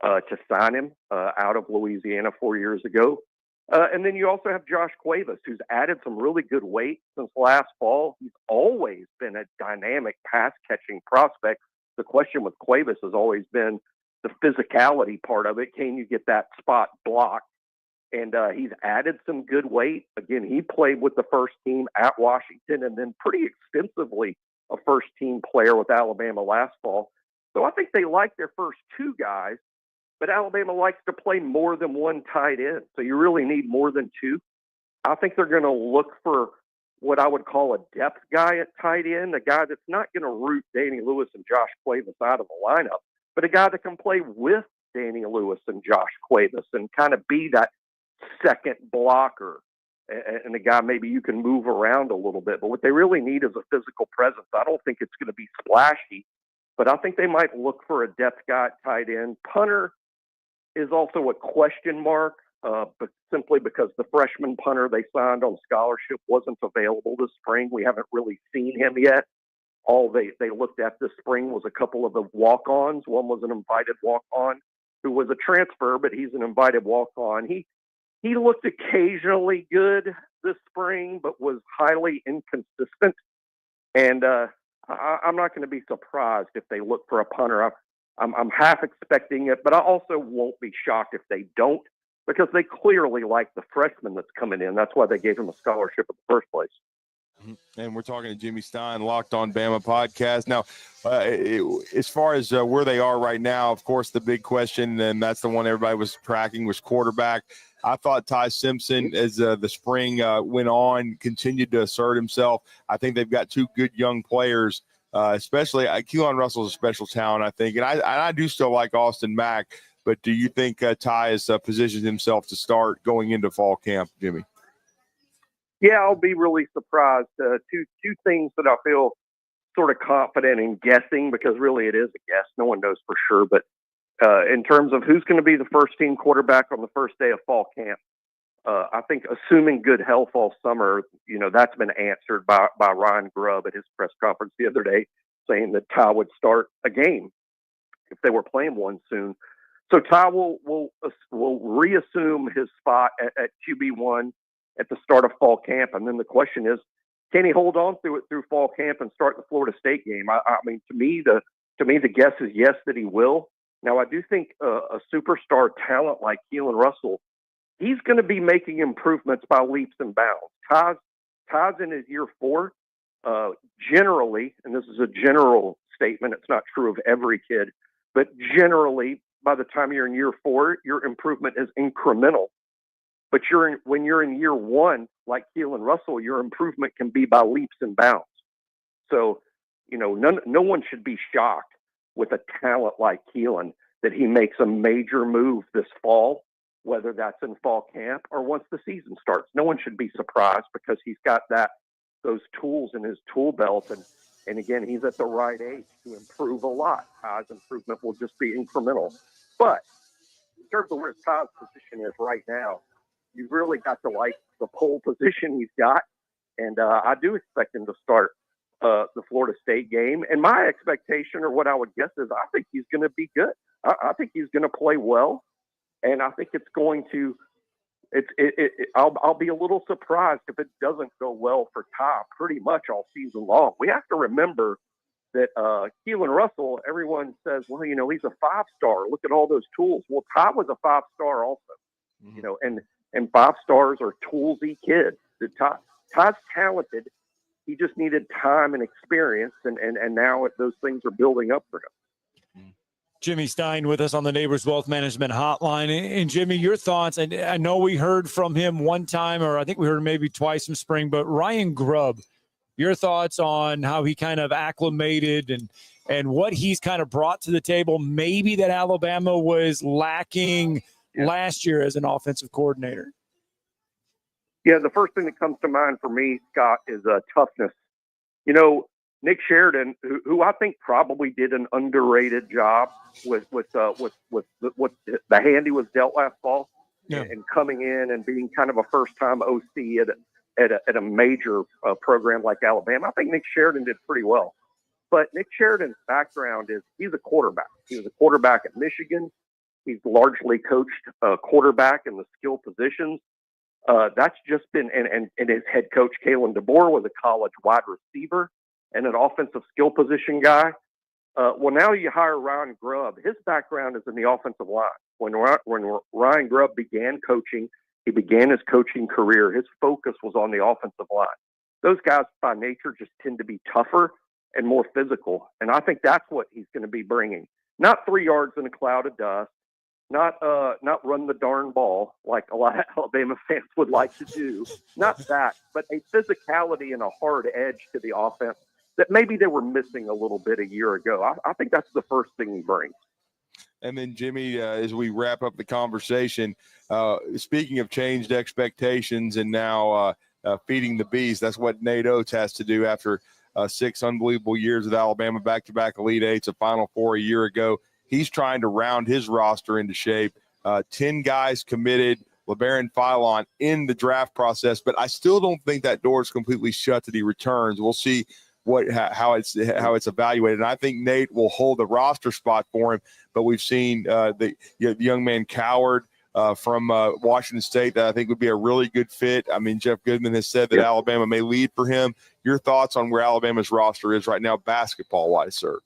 to sign him out of Louisiana 4 years ago. And then you also have Josh Cuevas, who's added some really good weight since last fall. He's always been a dynamic pass-catching prospect. The question with Cuevas has always been, the physicality part of it. Can you get that spot blocked? And he's added some good weight. Again, he played with the first team at Washington and then pretty extensively a first team player with Alabama last fall. So I think they like their first two guys, but Alabama likes to play more than one tight end. So you really need more than two. I think they're going to look for what I would call a depth guy at tight end, a guy that's not going to root Danny Lewis and Josh Cuevas out of the lineup, but a guy that can play with Danny Lewis and Josh Cuevas and kind of be that second blocker and a guy maybe you can move around a little bit. But what they really need is a physical presence. I don't think it's going to be splashy, but I think they might look for a depth guy at tight end. Punter is also a question mark, but simply because the freshman punter they signed on scholarship wasn't available this spring. We haven't really seen him yet. All they looked at this spring was a couple of the walk-ons. One was an invited walk-on who was a transfer, but he's an invited walk-on. He looked occasionally good this spring, but was highly inconsistent. And I'm not going to be surprised if they look for a punter. I'm half expecting it, but I also won't be shocked if they don't, because they clearly like the freshman that's coming in. That's why they gave him a scholarship in the first place. And we're talking to Jimmy Stein, Locked on Bama podcast. Now, as far as where they are right now, of course, the big question, and that's the one everybody was tracking, was quarterback. I thought Ty Simpson, as the spring went on, continued to assert himself. I think they've got two good young players, especially Keelan Russell's a special talent, I think. And I do still like Austin Mack, but do you think Ty has positioned himself to start going into fall camp, Jimmy? Yeah, I'll be really surprised. Two things that I feel sort of confident in guessing, because really it is a guess. No one knows for sure. But in terms of who's going to be the first team quarterback on the first day of fall camp, I think assuming good health all summer, that's been answered by Ryan Grubb at his press conference the other day, saying that Ty would start a game if they were playing one soon. So Ty will reassume his spot at QB1 at the start of fall camp. And then the question is, can he hold on through fall camp and start the Florida State game? I mean, to me, the guess is yes, that he will. Now, I do think a superstar talent like Keelan Russell, he's going to be making improvements by leaps and bounds. Ty's in his year 4. Generally, and this is a general statement, it's not true of every kid, but generally, by the time you're in year 4, your improvement is incremental. But when you're in year 1, like Keelan Russell, your improvement can be by leaps and bounds. So, no one should be shocked with a talent like Keelan that he makes a major move this fall, whether that's in fall camp or once the season starts. No one should be surprised, because he's got those tools in his tool belt. And again, he's at the right age to improve a lot. Ty's improvement will just be incremental. But in terms of where Ty's position is right now, you've really got to like the pole position he's got. And I do expect him to start the Florida State game. And my expectation, or what I would guess, is I think he's going to be good. I think he's going to play well. And I think it's going to I'll be a little surprised if it doesn't go well for Ty pretty much all season long. We have to remember that Keelan Russell, everyone says, well, he's a 5-star. Look at all those tools. Well, Ty was a 5-star also, and 5-stars are toolsy kids. Ty's talented. He just needed time and experience, and now those things are building up for him. Jimmy Stein with us on the Neighbors Wealth Management Hotline. And Jimmy, your thoughts? And I know we heard from him one time, or I think we heard maybe twice in spring, but Ryan Grubb, your thoughts on how he kind of acclimated and what he's kind of brought to the table, maybe that Alabama was lacking last year as an offensive coordinator? Yeah, the first thing that comes to mind for me, Scott, is toughness. Nick Sheridan, who I think probably did an underrated job with the hand he was dealt last fall, and coming in and being kind of a first-time OC at a major program like Alabama. I think Nick Sheridan did pretty well. But Nick Sheridan's background is he's a quarterback. He was a quarterback at Michigan. He's largely coached quarterback in the skill positions. That's just been, and his head coach, Kalen DeBoer, was a college wide receiver and an offensive skill position guy. Well, now you hire Ryan Grubb. His background is in the offensive line. When Ryan Grubb began coaching, he began his coaching career. His focus was on the offensive line. Those guys by nature just tend to be tougher and more physical. And I think that's what he's going to be bringing. Not 3 yards in a cloud of dust, not run the darn ball like a lot of Alabama fans would like to do. Not that, but a physicality and a hard edge to the offense that maybe they were missing a little bit a year ago. I think that's the first thing he brings. And then, Jimmy, as we wrap up the conversation, speaking of changed expectations and now feeding the beast, that's what Nate Oates has to do after 6 unbelievable years with Alabama, back-to-back Elite Eights, a Final Four a year ago. He's trying to round his roster into shape. 10 guys committed, LeBaron Philon in the draft process, but I still don't think that door is completely shut that he returns. We'll see how it's evaluated. And I think Nate will hold the roster spot for him. But we've seen the young man Coward from Washington State that I think would be a really good fit. I mean, Jeff Goodman has said that Alabama may lead for him. Your thoughts on where Alabama's roster is right now, basketball-wise, sir?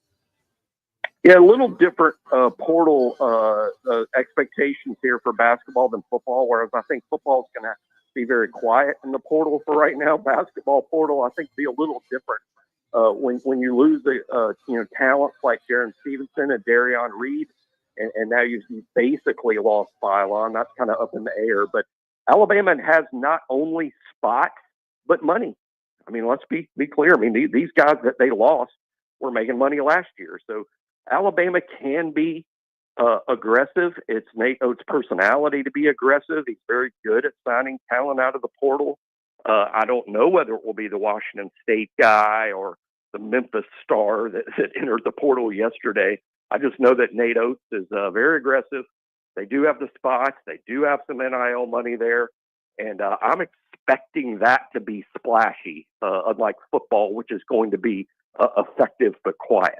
Yeah, a little different portal expectations here for basketball than football, whereas I think football is going to be very quiet in the portal for right now. Basketball portal, I think, be a little different. When you lose talents like Jaron Stevenson and Darion Reed, and now you've basically lost Philon. That's kind of up in the air. But Alabama has not only spots but money. I mean, let's be clear. I mean, these guys that they lost were making money last year. So Alabama can be aggressive. It's Nate Oates' personality to be aggressive. He's very good at signing talent out of the portal. I don't know whether it will be the Washington State guy or the Memphis star that entered the portal yesterday. I just know that Nate Oates is very aggressive. They do have the spots. They do have some NIL money there. And I'm expecting that to be splashy, unlike football, which is going to be effective but quiet.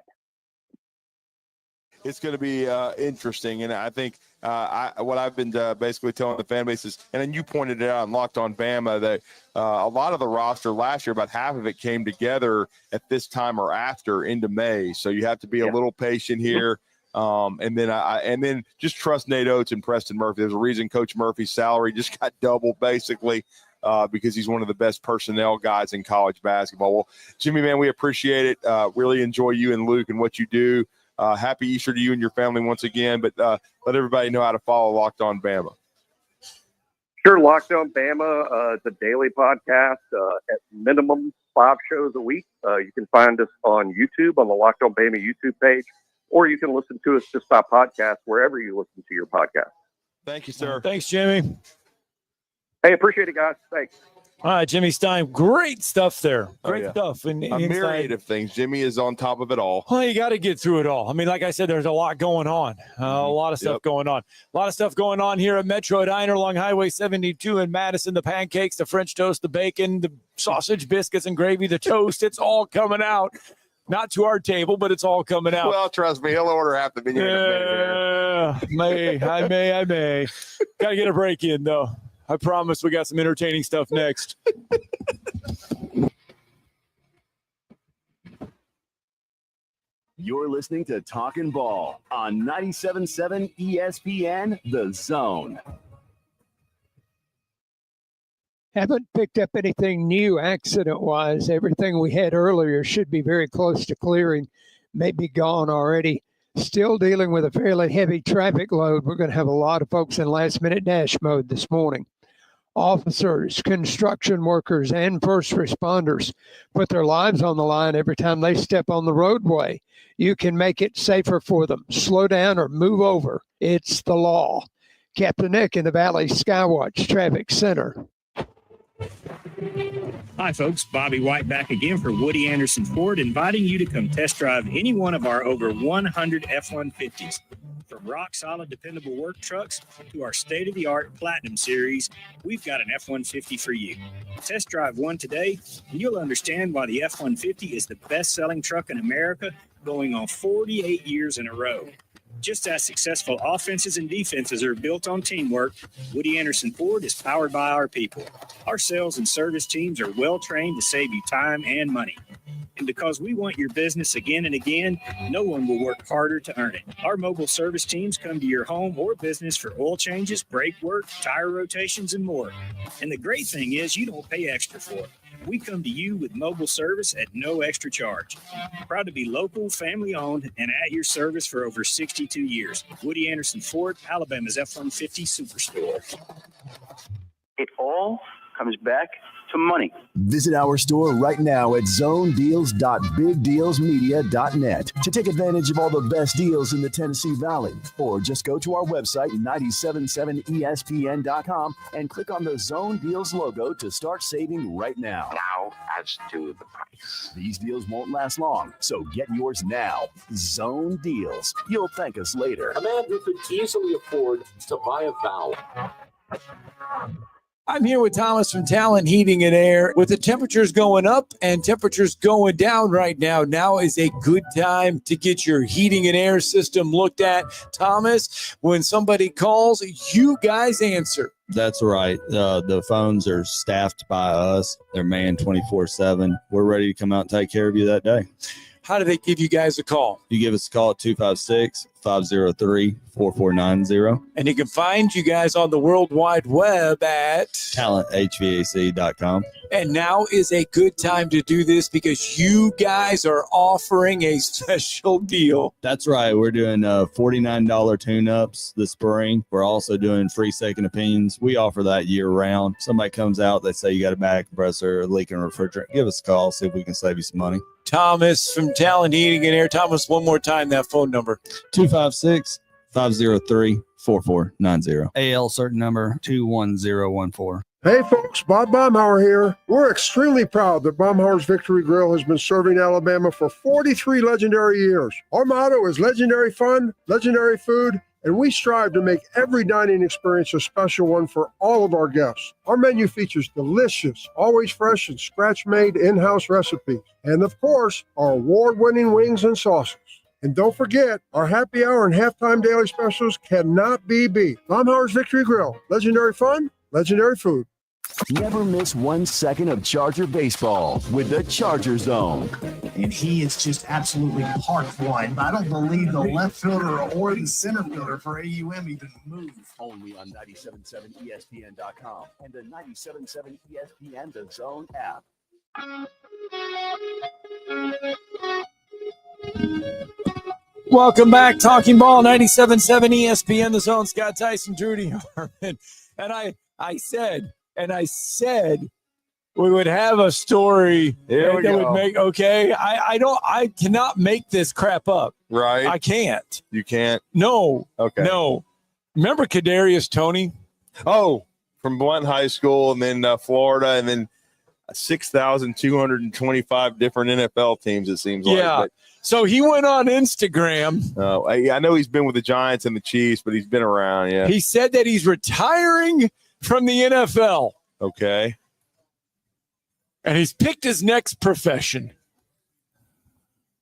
It's going to be interesting. And I think what I've been basically telling the fan base is, and then you pointed it out on Locked On Bama, that a lot of the roster last year, about half of it came together at this time or after into May. So you have to be a little patient here. And then just trust Nate Oates and Preston Murphy. There's a reason Coach Murphy's salary just got doubled basically because he's one of the best personnel guys in college basketball. Well, Jimmy, man, we appreciate it. Really enjoy you and Luke and what you do. Happy Easter to you and your family once again, but let everybody know how to follow Locked On Bama. Sure, Locked On Bama. It's a daily podcast at minimum 5 shows a week. You can find us on YouTube on the Locked On Bama YouTube page, or you can listen to us just by podcast wherever you listen to your podcast. Thank you, sir. Thanks, Jimmy. Hey, appreciate it, guys. Thanks. All right, Jimmy Stein, great stuff there. Great stuff. And a myriad of things. Jimmy is on top of it all. Well, you got to get through it all. I mean, like I said, there's a lot going on. A lot of stuff going on. A lot of stuff going on here at Metro Diner along Highway 72 in Madison. The pancakes, the French toast, the bacon, the sausage, biscuits, and gravy, the toast. It's all coming out. Not to our table, but it's all coming out. Well, trust me, he'll order half the menu. I may. Got to get a break in, though. I promise we got some entertaining stuff next. You're listening to Talkin' Ball on 97.7 ESPN, The Zone. Haven't picked up anything new accident-wise. Everything we had earlier should be very close to clearing, maybe gone already. Still dealing with a fairly heavy traffic load. We're going to have a lot of folks in last-minute dash mode this morning. Officers, construction workers, and first responders put their lives on the line every time they step on the roadway. You can make it safer for them. Slow down or move over. It's the law. Captain Nick in the Valley Skywatch Traffic Center. Hi, folks. Bobby White back again for Woody Anderson Ford, inviting you to come test drive any one of our over 100 F-150s. From rock-solid, dependable work trucks to our state-of-the-art Platinum Series, we've got an F-150 for you. Test drive one today, and you'll understand why the F-150 is the best-selling truck in America, going on 48 years in a row. Just as successful offenses and defenses are built on teamwork, Woody Anderson Ford is powered by our people. Our sales and service teams are well trained to save you time and money. And because we want your business again and again, no one will work harder to earn it. Our mobile service teams come to your home or business for oil changes, brake work, tire rotations, and more. And the great thing is you don't pay extra for it. We come to you with mobile service at no extra charge. Proud to be local, family-owned, and at your service for over 62 years. Woody Anderson Ford, Alabama's F-150 Superstore. It all comes back to money. Visit our store right now at zonedeals.bigdealsmedia.net to take advantage of all the best deals in the Tennessee Valley. Or just go to our website, 977espn.com, and click on the Zone Deals logo to start saving right now. Now, as to the price. These deals won't last long, so get yours now. Zone Deals. You'll thank us later. A man who could easily afford to buy a vowel. I'm here with Thomas from Talkin Heating and Air. With the temperatures going up and temperatures going down right now, now is a good time to get your heating and air system looked at. Thomas, when somebody calls, you guys answer. That's right. The phones are staffed by us. They're manned 24/7. We're ready to come out and take care of you that day. How do they give you guys a call? You give us a call at 256-503-4490. And you can find you guys on the World Wide Web at talenthvac.com. And now is a good time to do this because you guys are offering a special deal. That's right. We're doing $49 tune-ups this spring. We're also doing free second opinions. We offer that year-round. Somebody comes out, they say you got a back compressor, a leaking refrigerant. Give us a call, see if we can save you some money. Thomas from Talkin Heating and Air. Thomas, one more time, that phone number. 256-503-4490. AL certain number 21014. Hey folks, Bob Baumhauer here. We're extremely proud that Baumhauer's Victory Grill has been serving Alabama for 43 legendary years. Our motto is legendary fun, legendary food, and we strive to make every dining experience a special one for all of our guests. Our menu features delicious, always fresh and scratch-made in-house recipes. And of course, our award-winning wings and sauces. And don't forget, our happy hour and halftime daily specials cannot be beat. Baumhauer's Victory Grill, legendary fun, legendary food. Never miss 1 second of Charger baseball with the Charger Zone. And he is just absolutely parked one. I don't believe the left fielder or the center fielder for AUM even moved. Only on 97.7 ESPN.com and the 97.7 ESPN The Zone app. Welcome back. Talking Ball, 97.7 ESPN The Zone. Scott Tyson, Drew DeArmond. And I said we would have a story that would make, okay, I cannot make this crap up. Right. I can't. You can't? No. Okay. No. Remember Kadarius Toney? Oh, from Blunt High School and then Florida and then 6,225 different NFL teams, it seems like. Yeah. So he went on Instagram. Oh, I know he's been with the Giants and the Chiefs, but he's been around, yeah. He said that he's retiring from the NFL. Okay. And he's picked his next profession.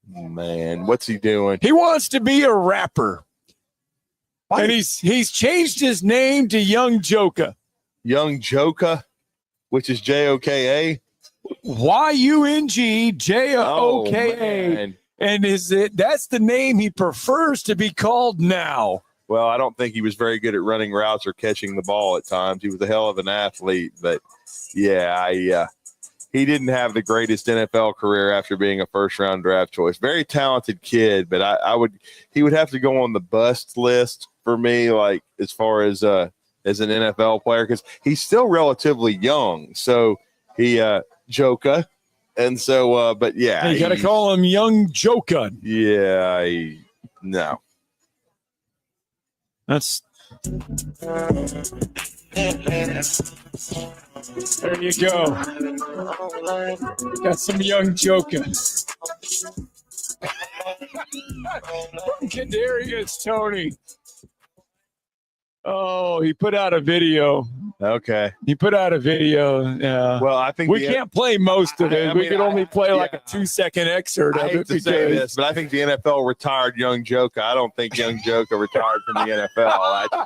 Man, what's he doing? He wants to be a rapper. What? And he's changed his name to Young Joka. Young Joka, which is Joka? YUNGJOKA. Oh, and that's the name he prefers to be called now. Well, I don't think he was very good at running routes or catching the ball at times. He was a hell of an athlete, but yeah, he didn't have the greatest NFL career after being a first-round draft choice. Very talented kid, but he would have to go on the bust list for me, like as far as an NFL player, because he's still relatively young. So he Joka, and so but yeah, you got to call him Young Joka. Yeah, no. There you go. Got some Young Joka. Kadarius Toney. Oh, he put out a video Okay. He put out a video. Yeah. Well, I think we can't play most of it. We could only play like a 2-second excerpt I of hate it. to say this, but I think the NFL retired Young Joker. I don't think Young Joker retired from the NFL.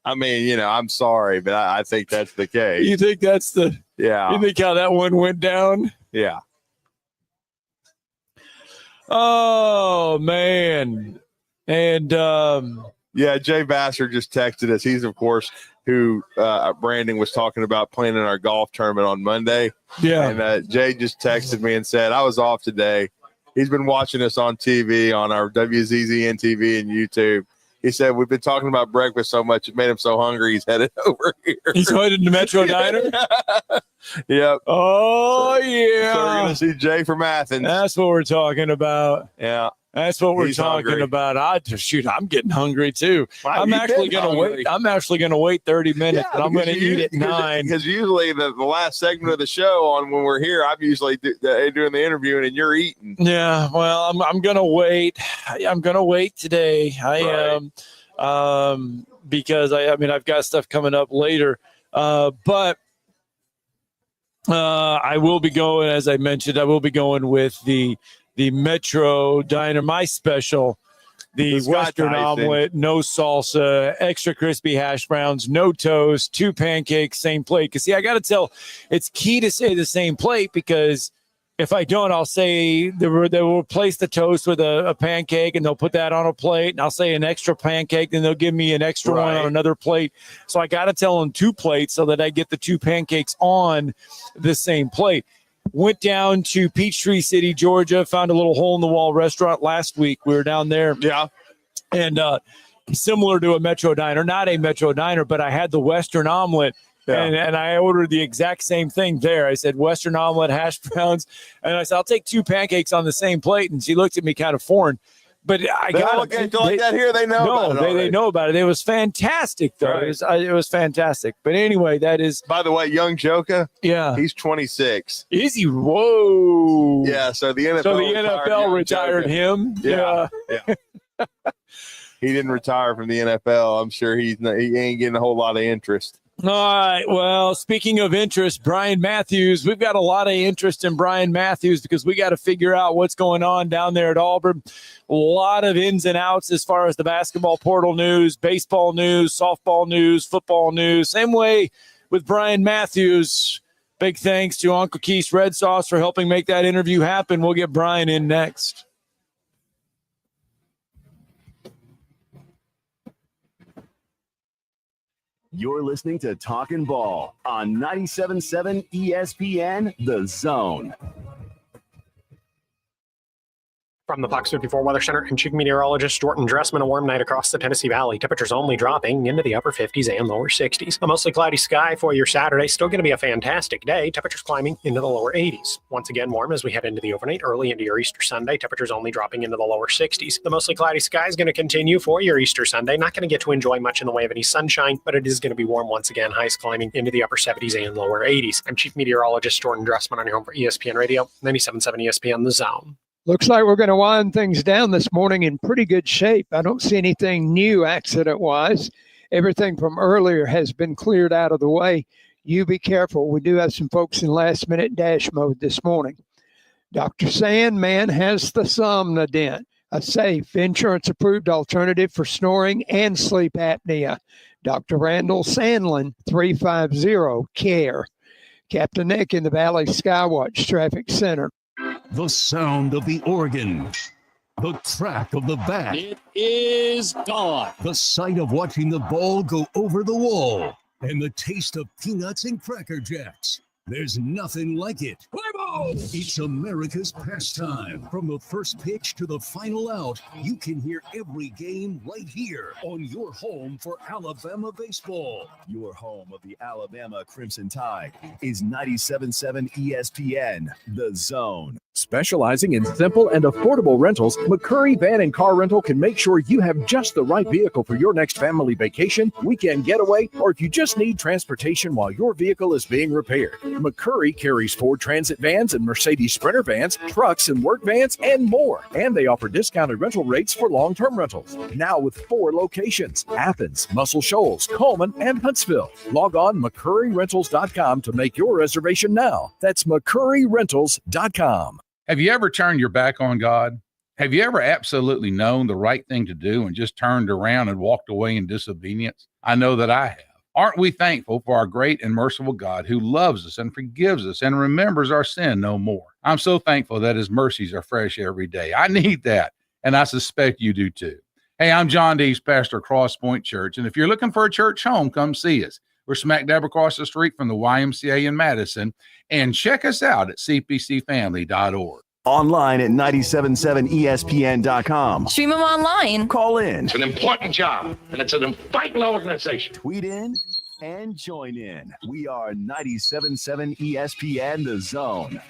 I mean, I'm sorry, but I think that's the case. You think that's the? Yeah. You think how that one went down? Yeah. Oh man, and yeah, Jay Vassar just texted us. He's of course who Brandon was talking about playing in our golf tournament on Monday. Yeah, and Jay just texted me and said I was off today. He's been watching us on TV on our WZZN TV and YouTube. He said we've been talking about breakfast so much it made him so hungry he's headed over here. He's headed to Metro Diner. Yep. Oh yeah. So we're gonna see Jay from Athens. That's what we're talking about. Yeah. That's what we're He's talking hungry. about. I'm getting hungry too. Wow, I'm you've actually been going to hungry. wait. I'm actually going to wait 30 minutes, and I'm going to eat at 9. Because usually the last segment of the show on when we're here, I'm usually doing the interviewing and you're eating. Yeah. Well, I'm going to wait. I'm going to wait today. I am, because I've got stuff coming up later, but I will be going, as I mentioned, I will be going with the Metro Diner, my special, the Western Tyson. omelet, no salsa, extra crispy hash browns, no toast, 2 pancakes, same plate. Because, see, I got to tell, it's key to say the same plate, because if I don't, I'll say they will replace the toast with a pancake, and they'll put that on a plate, and I'll say an extra pancake, then they'll give me an extra one on another plate. So I got to tell them 2 plates so that I get the 2 pancakes on the same plate. Went down to Peachtree City, Georgia, found a little hole-in-the-wall restaurant last week. We were down there. Yeah. And similar to a Metro Diner, not a Metro Diner, but I had the Western omelet. Yeah. And I ordered the exact same thing there. I said Western omelet, hash browns. And I said, I'll take 2 pancakes on the same plate. And she looked at me kind of foreign. But I got it like that here. They know about it. They know about it. It was fantastic, though. Right. It was fantastic. But anyway, that is. By the way, Young Joker. Yeah, he's 26. Is he? Whoa. Yeah. So the NFL. Retired him. Yeah. He didn't retire from the NFL. I'm sure he ain't getting a whole lot of interest. All right. Well, speaking of interest, Bryan Mathews, we've got a lot of interest in Bryan Mathews because we got to figure out what's going on down there at Auburn. A lot of ins and outs as far as the basketball portal news, baseball news, softball news, football news. Same way with Bryan Mathews. Big thanks to Uncle Keith's Red Sauce for helping make that interview happen. We'll get Bryan in next. You're listening to Talkin' Ball on 97.7 ESPN, The Zone. From the Fox 54 Weather Center, I'm Chief Meteorologist Jordan Dressman. A warm night across the Tennessee Valley. Temperatures only dropping into the upper 50s and lower 60s. A mostly cloudy sky for your Saturday. Still going to be a fantastic day. Temperatures climbing into the lower 80s. Once again, warm as we head into the overnight, early into your Easter Sunday. Temperatures only dropping into the lower 60s. The mostly cloudy sky is going to continue for your Easter Sunday. Not going to get to enjoy much in the way of any sunshine, but it is going to be warm once again. Highs climbing into the upper 70s and lower 80s. I'm Chief Meteorologist Jordan Dressman on your home for ESPN Radio, 97.7 ESPN The Zone. Looks like we're going to wind things down this morning in pretty good shape. I don't see anything new accident-wise. Everything from earlier has been cleared out of the way. You be careful. We do have some folks in last-minute dash mode this morning. Dr. Sandman has the Somnodent, a safe, insurance-approved alternative for snoring and sleep apnea. Dr. Randall Sandlin, 350-CARE. Captain Nick in the Valley Skywatch Traffic Center. The sound of the organ. The crack of the bat. It is gone. The sight of watching the ball go over the wall. And the taste of peanuts and Cracker Jacks. There's nothing like it. It's America's pastime. From the first pitch to the final out, you can hear every game right here on your home for Alabama baseball. Your home of the Alabama Crimson Tide is 97.7 ESPN, The Zone. Specializing in simple and affordable rentals, McCurry Van and Car Rental can make sure you have just the right vehicle for your next family vacation, weekend getaway, or if you just need transportation while your vehicle is being repaired. McCurry carries Ford Transit vans and Mercedes Sprinter vans, trucks and work vans, and more. And they offer discounted rental rates for long-term rentals. Now with 4 locations: Athens, Muscle Shoals, Coleman, and Huntsville. Log on McCurryRentals.com to make your reservation now. That's McCurryRentals.com. Have you ever turned your back on God? Have you ever absolutely known the right thing to do and just turned around and walked away in disobedience? I know that I have. Aren't we thankful for our great and merciful God who loves us and forgives us and remembers our sin no more? I'm so thankful that his mercies are fresh every day. I need that, and I suspect you do too. Hey, I'm John Dees, pastor of Cross Point Church, and if you're looking for a church home, come see us. We're smack dab across the street from the YMCA in Madison, and check us out at cpcfamily.org. Online at 977ESPN.com. Stream them online. Call in. It's an important job, and it's an vital organization. Tweet in and join in. We are 97.7 ESPN The Zone.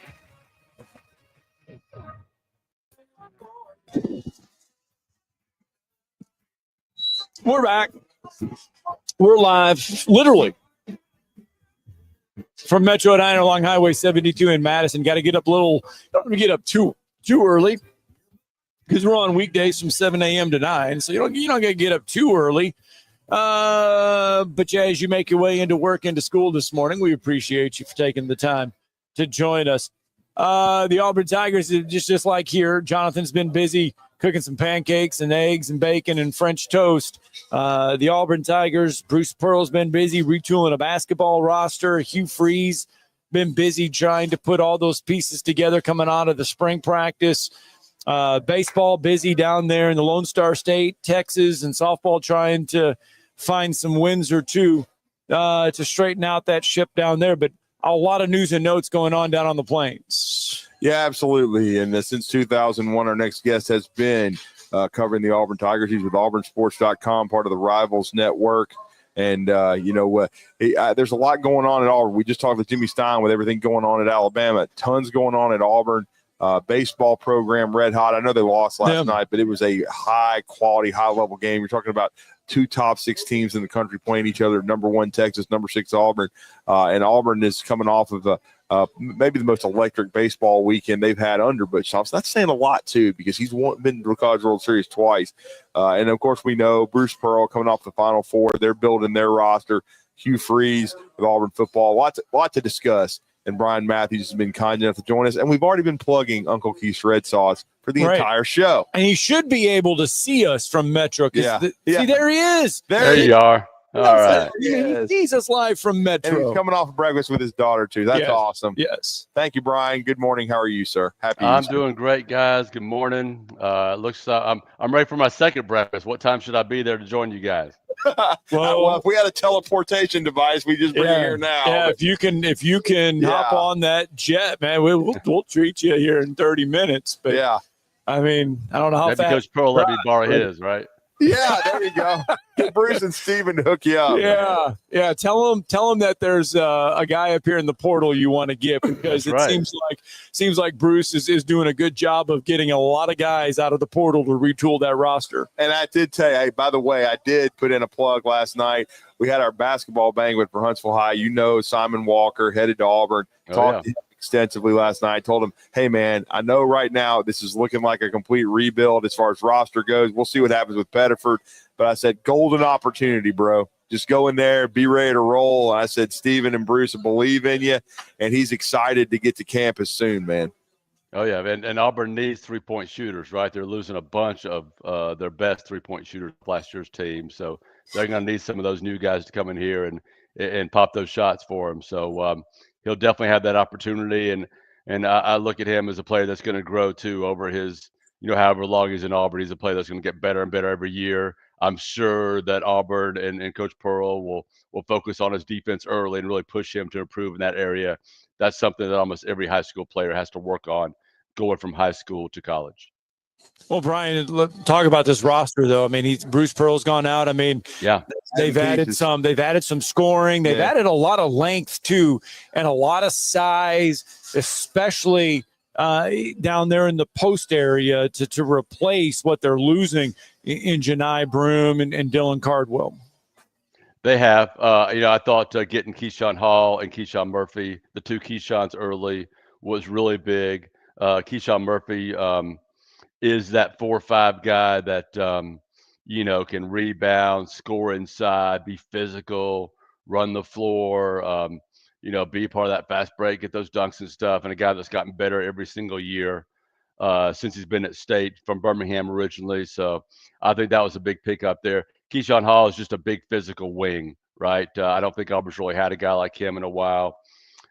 We're back. We're live, literally, from Metro Diner along Highway 72 in Madison. Got to get up don't want to get up too early because we're on weekdays from 7 a.m. to 9. So you don't got to get up too early. But yeah, as you make your way into work, into school this morning, we appreciate you for taking the time to join us. The Auburn Tigers, just like here, Jonathan's been busy cooking some pancakes and eggs and bacon and French toast. The Auburn Tigers, Bruce Pearl's been busy retooling a basketball roster. Hugh Freeze been busy trying to put all those pieces together coming out of the spring practice. Baseball busy down there in the Lone Star State, Texas, and softball trying to find some wins or two to straighten out that ship down there. But a lot of news and notes going on down on the plains. Yeah, absolutely. And since 2001, our next guest has been covering the Auburn Tigers. He's with AuburnSports.com, part of the Rivals Network. And, there's a lot going on at Auburn. We just talked with Jimmy Stein with everything going on at Alabama. Tons going on at Auburn. Baseball program, red hot. I know they lost last night, but it was a high-quality, high-level game. You're talking about 2 top 6 teams in the country playing each other, number 1 Texas, number 6 Auburn. And Auburn is coming off of maybe the most electric baseball weekend they've had under Butch Thompson. That's saying a lot, too, because he's been to the College World Series twice. And, of course, we know Bruce Pearl coming off the Final Four. They're building their roster. Hugh Freeze with Auburn football. Lot to discuss. And Bryan Mathews has been kind enough to join us. And we've already been plugging Uncle Keith's Red Sauce for the entire show. And he should be able to see us from Metro. See, there he is. There you are. All right. He sees us live from Metro. And he's coming off of breakfast with his daughter, too. That's awesome. Yes. Thank you, Brian. Good morning. How are you, sir? Happy I'm Easter. doing great, guys. Good morning. Looks I'm ready for my second breakfast. What time should I be there to join you guys? Well, if we had a teleportation device, we just bring it here now. Yeah, if you can hop on that jet, man, we'll treat you here in 30 minutes. But I mean, I don't know how Maybe fast. Coach Pearl let me borrow his, right? Yeah, there you go. Get Bruce and Steven to hook you up. Yeah. Tell him that there's a guy up here in the portal you want to get, because it seems like Bruce is doing a good job of getting a lot of guys out of the portal to retool that roster. And I did tell you, hey, by the way, I did put in a plug last night. We had our basketball banquet for Huntsville High. You know, Simon Walker headed to Auburn. Talked to him extensively last night. I told him, hey, man, I know right now this is looking like a complete rebuild as far as roster goes. We'll see what happens with Pettiford. But I said, golden opportunity, bro. Just go in there, be ready to roll. And I said, Steven and Bruce believe in you, and he's excited to get to campus soon, man. Oh, yeah, and Auburn needs three-point shooters, right? They're losing a bunch of their best three-point shooters last year's team. So they're going to need some of those new guys to come in here and pop those shots for him. So he'll definitely have that opportunity. And I look at him as a player that's going to grow, too, over his, however long he's in Auburn. He's a player that's going to get better and better every year. I'm sure that Auburn and Coach Pearl will focus on his defense early and really push him to improve in that area. That's something that almost every high school player has to work on going from high school to college. Well, Brian, talk about this roster, though. I mean, Bruce Pearl's gone out. I mean, they've added some scoring. They've added a lot of length, too, and a lot of size, especially down there in the post area to replace what they're losing in Janai Broom and Dylan Cardwell. They have. I thought getting Keyshawn Hall and Keyshawn Murphy, the two Keyshawns early, was really big. Keyshawn Murphy is that 4-5 guy that, can rebound, score inside, be physical, run the floor, be part of that fast break, get those dunks and stuff, and a guy that's gotten better every single year since he's been at State from Birmingham originally. So I think that was a big pickup there. Keyshawn Hall is just a big physical wing, right? I don't think Auburn's really had a guy like him in a while,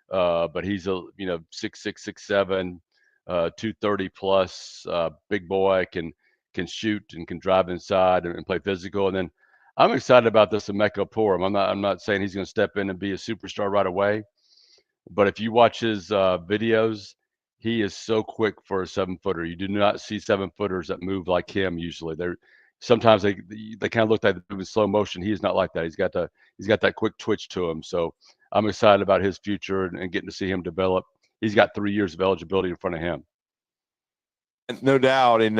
but he's a 6'6", 6'7", 230 plus, big boy, can shoot and can drive inside and play physical. And then I'm excited about this Emeka Purim. I'm not saying he's going to step in and be a superstar right away, but if you watch his videos, he is so quick for a 7-footer. You do not see 7-footers that move like him usually. Sometimes they kind of look like they move in slow motion. He is not like that. He's got that quick twitch to him. So I'm excited about his future and getting to see him develop. He's got 3 years of eligibility in front of him. No doubt, and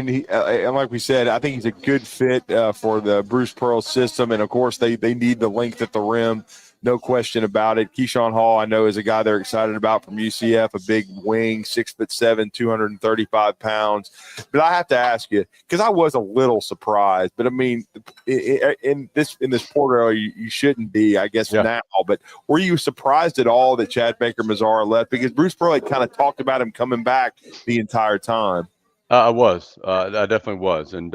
he, like we said, I think he's a good fit for the Bruce Pearl system, and of course they need the length at the rim, no question about it. Keyshawn Hall, I know, is a guy they're excited about from UCF, a big wing, 6'7", 235 pounds. But I have to ask you, because I was a little surprised, but I mean, in this portal, you shouldn't be, I guess, now. But were you surprised at all that Chad Baker-Mazara left? Because Bruce Pearl had kind of talked about him coming back the entire time. I was. I definitely was. And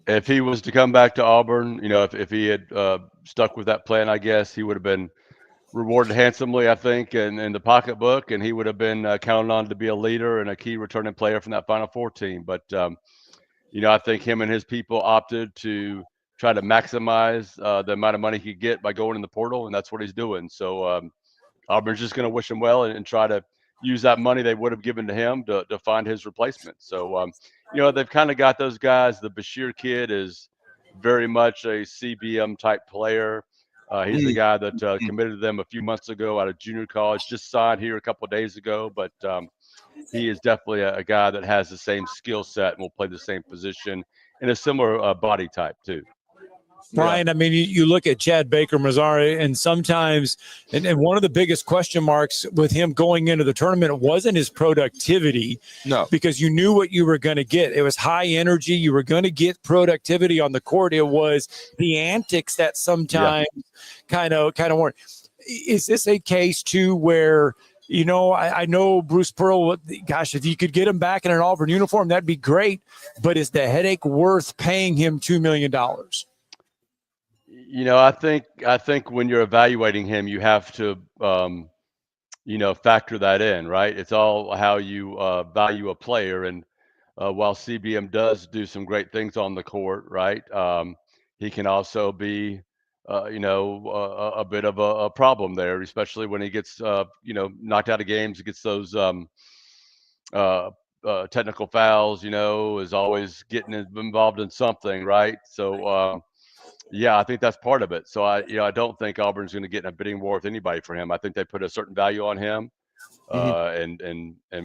if he was to come back to Auburn, if he had stuck with that plan, I guess he would have been rewarded handsomely, I think, in the pocketbook, and he would have been counted on to be a leader and a key returning player from that Final Four team. But, I think him and his people opted to try to maximize the amount of money he could get by going in the portal, and that's what he's doing. So Auburn's just going to wish him well and try to use that money they would have given to him to find his replacement. So, they've kind of got those guys. The Bashir kid is very much a CBM type player. He's the guy that committed to them a few months ago out of junior college, just signed here a couple of days ago. But he is definitely a guy that has the same skill set and will play the same position in a similar body type too. Brian, I mean, you look at Chad Baker-Mazara, and sometimes, and one of the biggest question marks with him going into the tournament wasn't his productivity. No. Because you knew what you were going to get. It was high energy. You were going to get productivity on the court. It was the antics that sometimes kind of weren't. Is this a case, too, where, I know Bruce Pearl, gosh, if you could get him back in an Auburn uniform, that'd be great. But is the headache worth paying him $2 million? I think when you're evaluating him, you have to, factor that in, right? It's all how you value a player. And while CBM does do some great things on the court, right, he can also be, a bit of a problem there, especially when he gets, knocked out of games, gets those technical fouls, is always getting involved in something, right? So, yeah, I think that's part of it. So I don't think Auburn's going to get in a bidding war with anybody for him. I think they put a certain value on him, and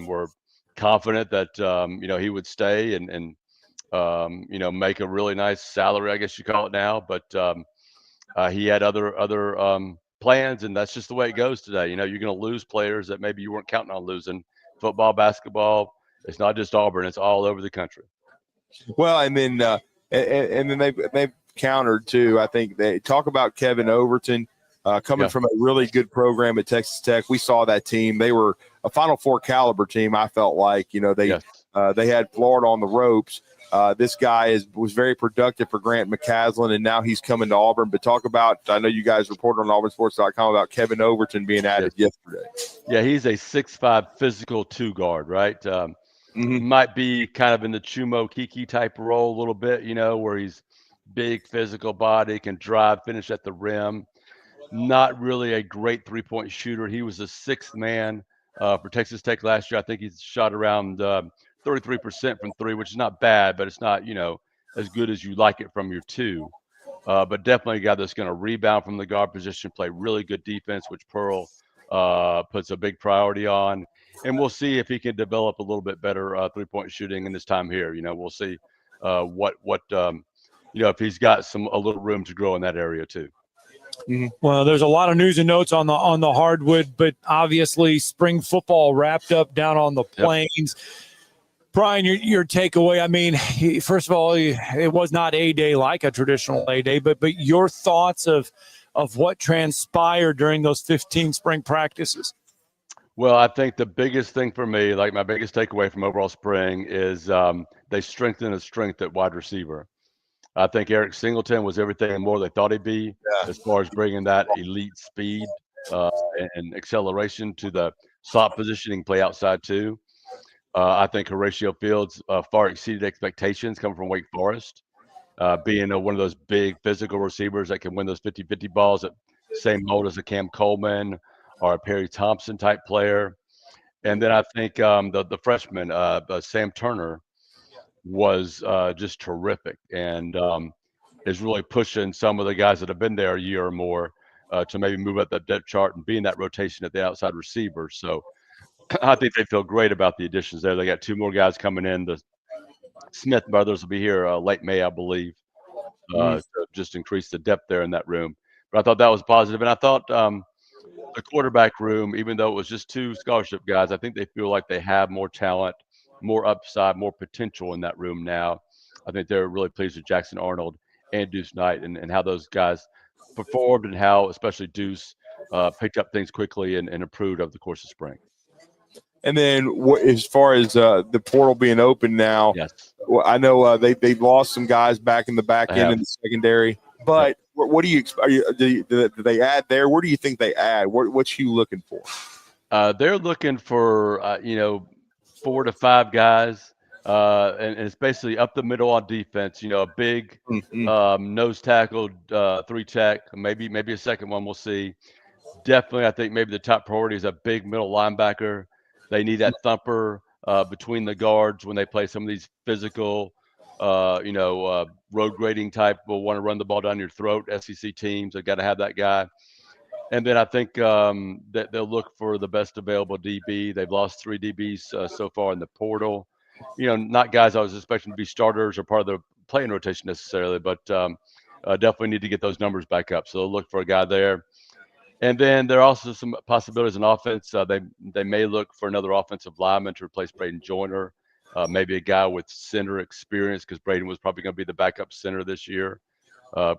we're confident that he would stay and make a really nice salary, I guess you call it now. But he had other plans, and that's just the way it goes today. You're going to lose players that maybe you weren't counting on losing. Football, basketball, it's not just Auburn; it's all over the country. Well, and then they've countered too. I think they talk about Kevin Overton coming from a really good program at Texas Tech. We saw that team. They were a Final Four caliber team. I felt like, they had Florida on the ropes. This guy was very productive for Grant McCaslin, and now he's coming to Auburn. But talk about, I know you guys reported on auburnsports.com about Kevin Overton being added yesterday. Yeah, he's a 6'5" physical 2-guard, right? Might be kind of in the Chumo Kiki type role a little bit, where he's big physical body, can drive, finish at the rim. Not really a great three-point shooter. He was the 6th man for Texas Tech last year. I think he's shot around 33% from 3, which is not bad, but it's not, as good as you like it from your 2. But definitely a guy that's going to rebound from the guard position, play really good defense, which Pearl puts a big priority on. and we'll see if he can develop a little bit better 3-point shooting in his time here. We'll see if he's got a little room to grow in that area too. Mm-hmm. Well, there's a lot of news and notes on the hardwood, but obviously spring football wrapped up down on the plains. Yep. Bryan, your takeaway. I mean, first of all, it was not a day like a traditional A day, but your thoughts of what transpired during those 15 spring practices. Well, I think the biggest thing for me, like my biggest takeaway from overall spring, is they strengthened the strength at wide receiver. I think Eric Singleton was everything and more they thought he'd be, as far as bringing that elite speed and acceleration to the slot positioning play outside too. I think Horatio Fields far exceeded expectations coming from Wake Forest, being one of those big physical receivers that can win those 50-50 balls at same mold as a Cam Coleman or a Perry Thompson type player. And then I think the freshman, Sam Turner, was just terrific and is really pushing some of the guys that have been there a year or more to maybe move up that depth chart and be in that rotation at the outside receiver. So I think they feel great about the additions there. They got 2 more guys coming in. The Smith brothers will be here late May, I believe, to just increase the depth there in that room. But I thought that was positive. And I thought the quarterback room, even though it was just 2 scholarship guys, I think they feel like they have more talent, more upside, more potential in that room now. I think they're really pleased with Jackson Arnold and Deuce Knight and how those guys performed and how especially Deuce picked up things quickly and improved over the course of spring. And then as far as the portal being open now, yes. Well, I know they lost some guys back in the back end in the secondary. But what do you expect? Do they add there? Where do you think they add? What's you looking for? They're looking for 4 to 5 guys, and it's basically up the middle on defense. A big nose tackle, 3-tech, maybe a second one. We'll see. Definitely, I think maybe the top priority is a big middle linebacker. They need that thumper between the guards when they play some of these physical, road grading type. Will want to run the ball down your throat. SEC teams have got to have that guy. And then I think that they'll look for the best available DB. They've lost 3 DBs so far in the portal. Not guys I was expecting to be starters or part of the playing rotation necessarily, but definitely need to get those numbers back up. So they'll look for a guy there. And then there are also some possibilities in offense. They may look for another offensive lineman to replace Braden Joyner, maybe a guy with center experience because Braden was probably going to be the backup center this year.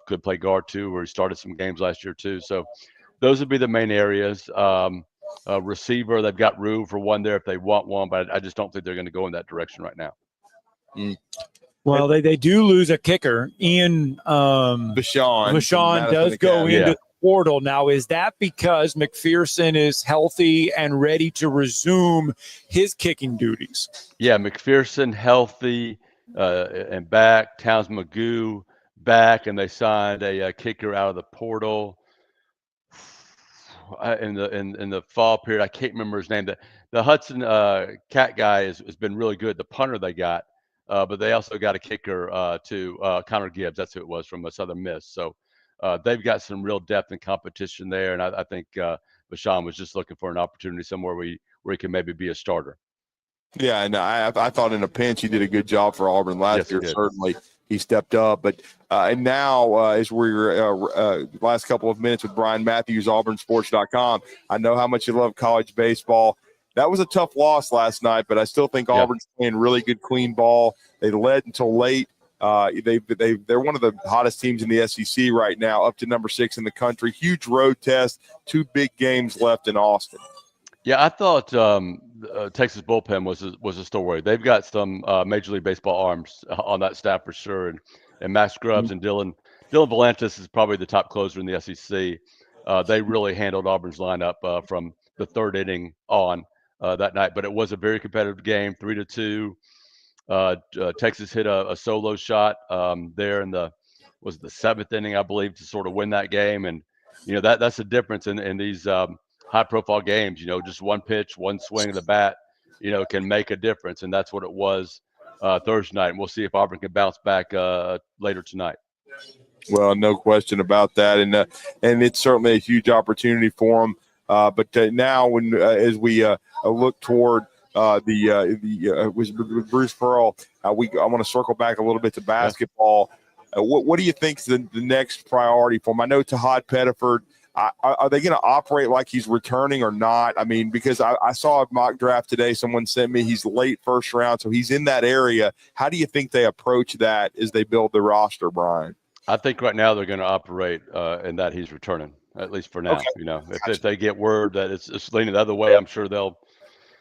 Could play guard too, where he started some games last year too. So those would be the main areas. Receiver, they've got room for one there if they want one, but I just don't think they're going to go in that direction right now. Well, they do lose a kicker. Ian Vachon does go into the portal. Now, is that because McPherson is healthy and ready to resume his kicking duties? Yeah, McPherson healthy and back. Towns Magoo back, and they signed a kicker out of the portal. In the fall period, I can't remember his name. The Hudson Cat guy has been really good. The punter they got, but they also got a kicker to Connor Gibbs. That's who it was from Southern Miss. So they've got some real depth and competition there, and I think Vachon was just looking for an opportunity somewhere where he can maybe be a starter. Yeah, and I thought in a pinch he did a good job for Auburn last year. Certainly he stepped up, but and now as we're last couple of minutes with Bryan Mathews, AuburnSports.com. I know how much you love college baseball. That was a tough loss last night, but I still think Auburn's playing really good, clean ball. They led until late. They're one of the hottest teams in the SEC right now, up to number 6 in the country. Huge road test, 2 big games left in Austin. Yeah, I thought Texas bullpen was a story. They've got some Major League Baseball arms on that staff for sure, and Max Grubbs and Dylan Valantis is probably the top closer in the SEC. They really handled Auburn's lineup from the 3rd inning on that night, but it was a very competitive game, 3-2. Texas hit a solo shot there in the 7th inning, I believe, to sort of win that game, and that's the difference in these high-profile games. Just one pitch, one swing of the bat, can make a difference, and that's what it was Thursday night. And we'll see if Auburn can bounce back later tonight. Well, no question about that, and it's certainly a huge opportunity for them. But now, as we look toward with Bruce Pearl, I want to circle back a little bit to basketball. What do you think is the next priority for him? I know Tahad Pettiford. Are they going to operate like he's returning or not? I mean, because I saw a mock draft today. Someone sent me he's late first round, so he's in that area. How do you think they approach that as they build the roster, Brian? I think right now they're going to operate in that he's returning, at least for now. Okay. You know, if they get word that it's leaning the other way, I'm sure they'll.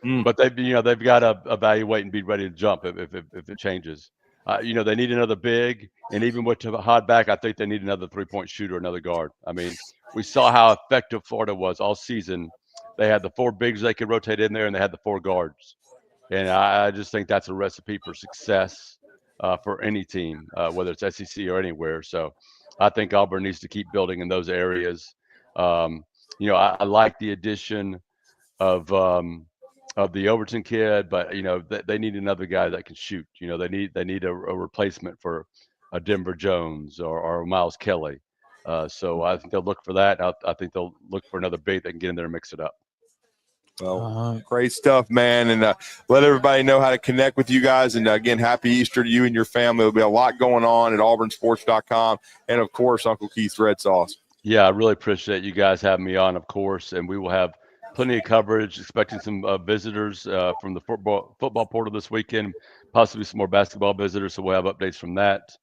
But they've got to evaluate and be ready to jump if it changes. They need another big, and even with Tahad back, I think they need another 3-point shooter, another guard. I mean, we saw how effective Florida was all season. They had the 4 bigs they could rotate in there, and they had the 4 guards. And I just think that's a recipe for success for any team, whether it's SEC or anywhere. So I think Auburn needs to keep building in those areas. I like the addition of the Overton kid, but they need another guy that can shoot. They need a replacement for a Denver Jones or Miles Kelly. So I think they'll look for that. I think they'll look for another bait that can get in there and mix it up. Well, great stuff, man. And let everybody know how to connect with you guys. And again, happy Easter to you and your family. There'll be a lot going on at auburnsports.com. And of course, Uncle Keith's Red Sauce. Yeah, I really appreciate you guys having me on, of course. And we will have plenty of coverage, expecting some visitors from the football portal this weekend, possibly some more basketball visitors. So we'll have updates from that,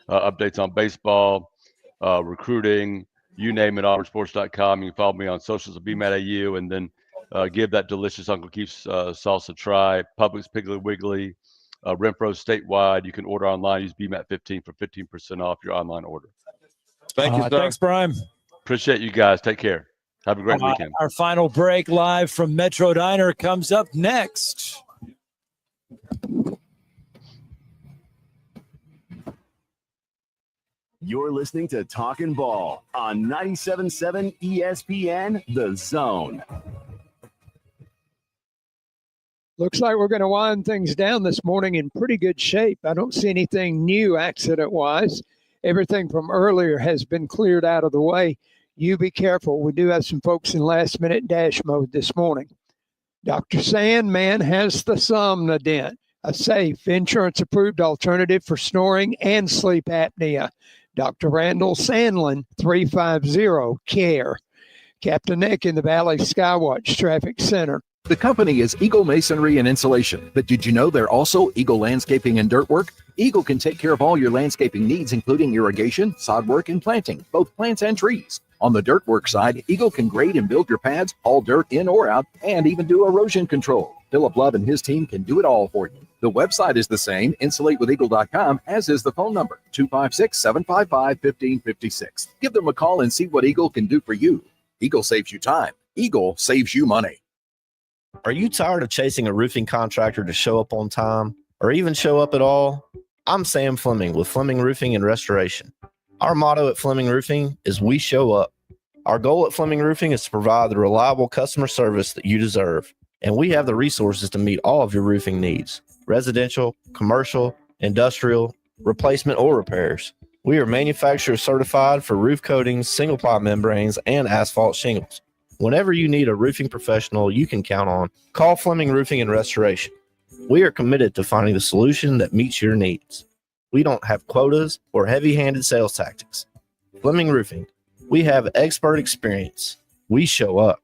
updates on baseball, recruiting, you name it, auburnsports.com. You can follow me on socials at BMatAU, and then give that delicious Uncle Keith's sauce a try. Publix, Piggly Wiggly, Renfro statewide. You can order online. Use BMAT15 for 15% off your online order. Thank you, sir. Thanks, Brian. Appreciate you guys. Take care. Have a great weekend. Our final break live from Metro Diner comes up next. You're listening to Talkin' Ball on 97.7 ESPN, The Zone. Looks like we're going to wind things down this morning in pretty good shape. I don't see anything new accident-wise. Everything from earlier has been cleared out of the way. You be careful. We do have some folks in last-minute dash mode this morning. Dr. Sandman has the Somnodent, a safe, insurance-approved alternative for snoring and sleep apnea. Dr. Randall Sandlin, 350-CARE. Captain Nick in the Valley Skywatch Traffic Center. The company is Eagle Masonry and Insulation, but did you know they're also Eagle Landscaping and Dirt Work? Eagle can take care of all your landscaping needs, including irrigation, sod work, and planting, both plants and trees. On the dirt work side, Eagle can grade and build your pads, haul dirt in or out, and even do erosion control. Philip Love and his team can do it all for you. The website is the same, insulatewitheagle.com, as is the phone number, 256-755-1556. Give them a call and see what Eagle can do for you. Eagle saves you time. Eagle saves you money. Are you tired of chasing a roofing contractor to show up on time or even show up at all? I'm Sam Fleming with Fleming Roofing and Restoration. Our motto at Fleming Roofing is we show up. Our goal at Fleming Roofing is to provide the reliable customer service that you deserve. And we have the resources to meet all of your roofing needs, residential, commercial, industrial, replacement, or repairs. We are manufacturer certified for roof coatings, single ply membranes, and asphalt shingles. Whenever you need a roofing professional you can count on, call Fleming Roofing and Restoration. We are committed to finding the solution that meets your needs. We don't have quotas or heavy-handed sales tactics. Fleming Roofing, we have expert experience. We show up.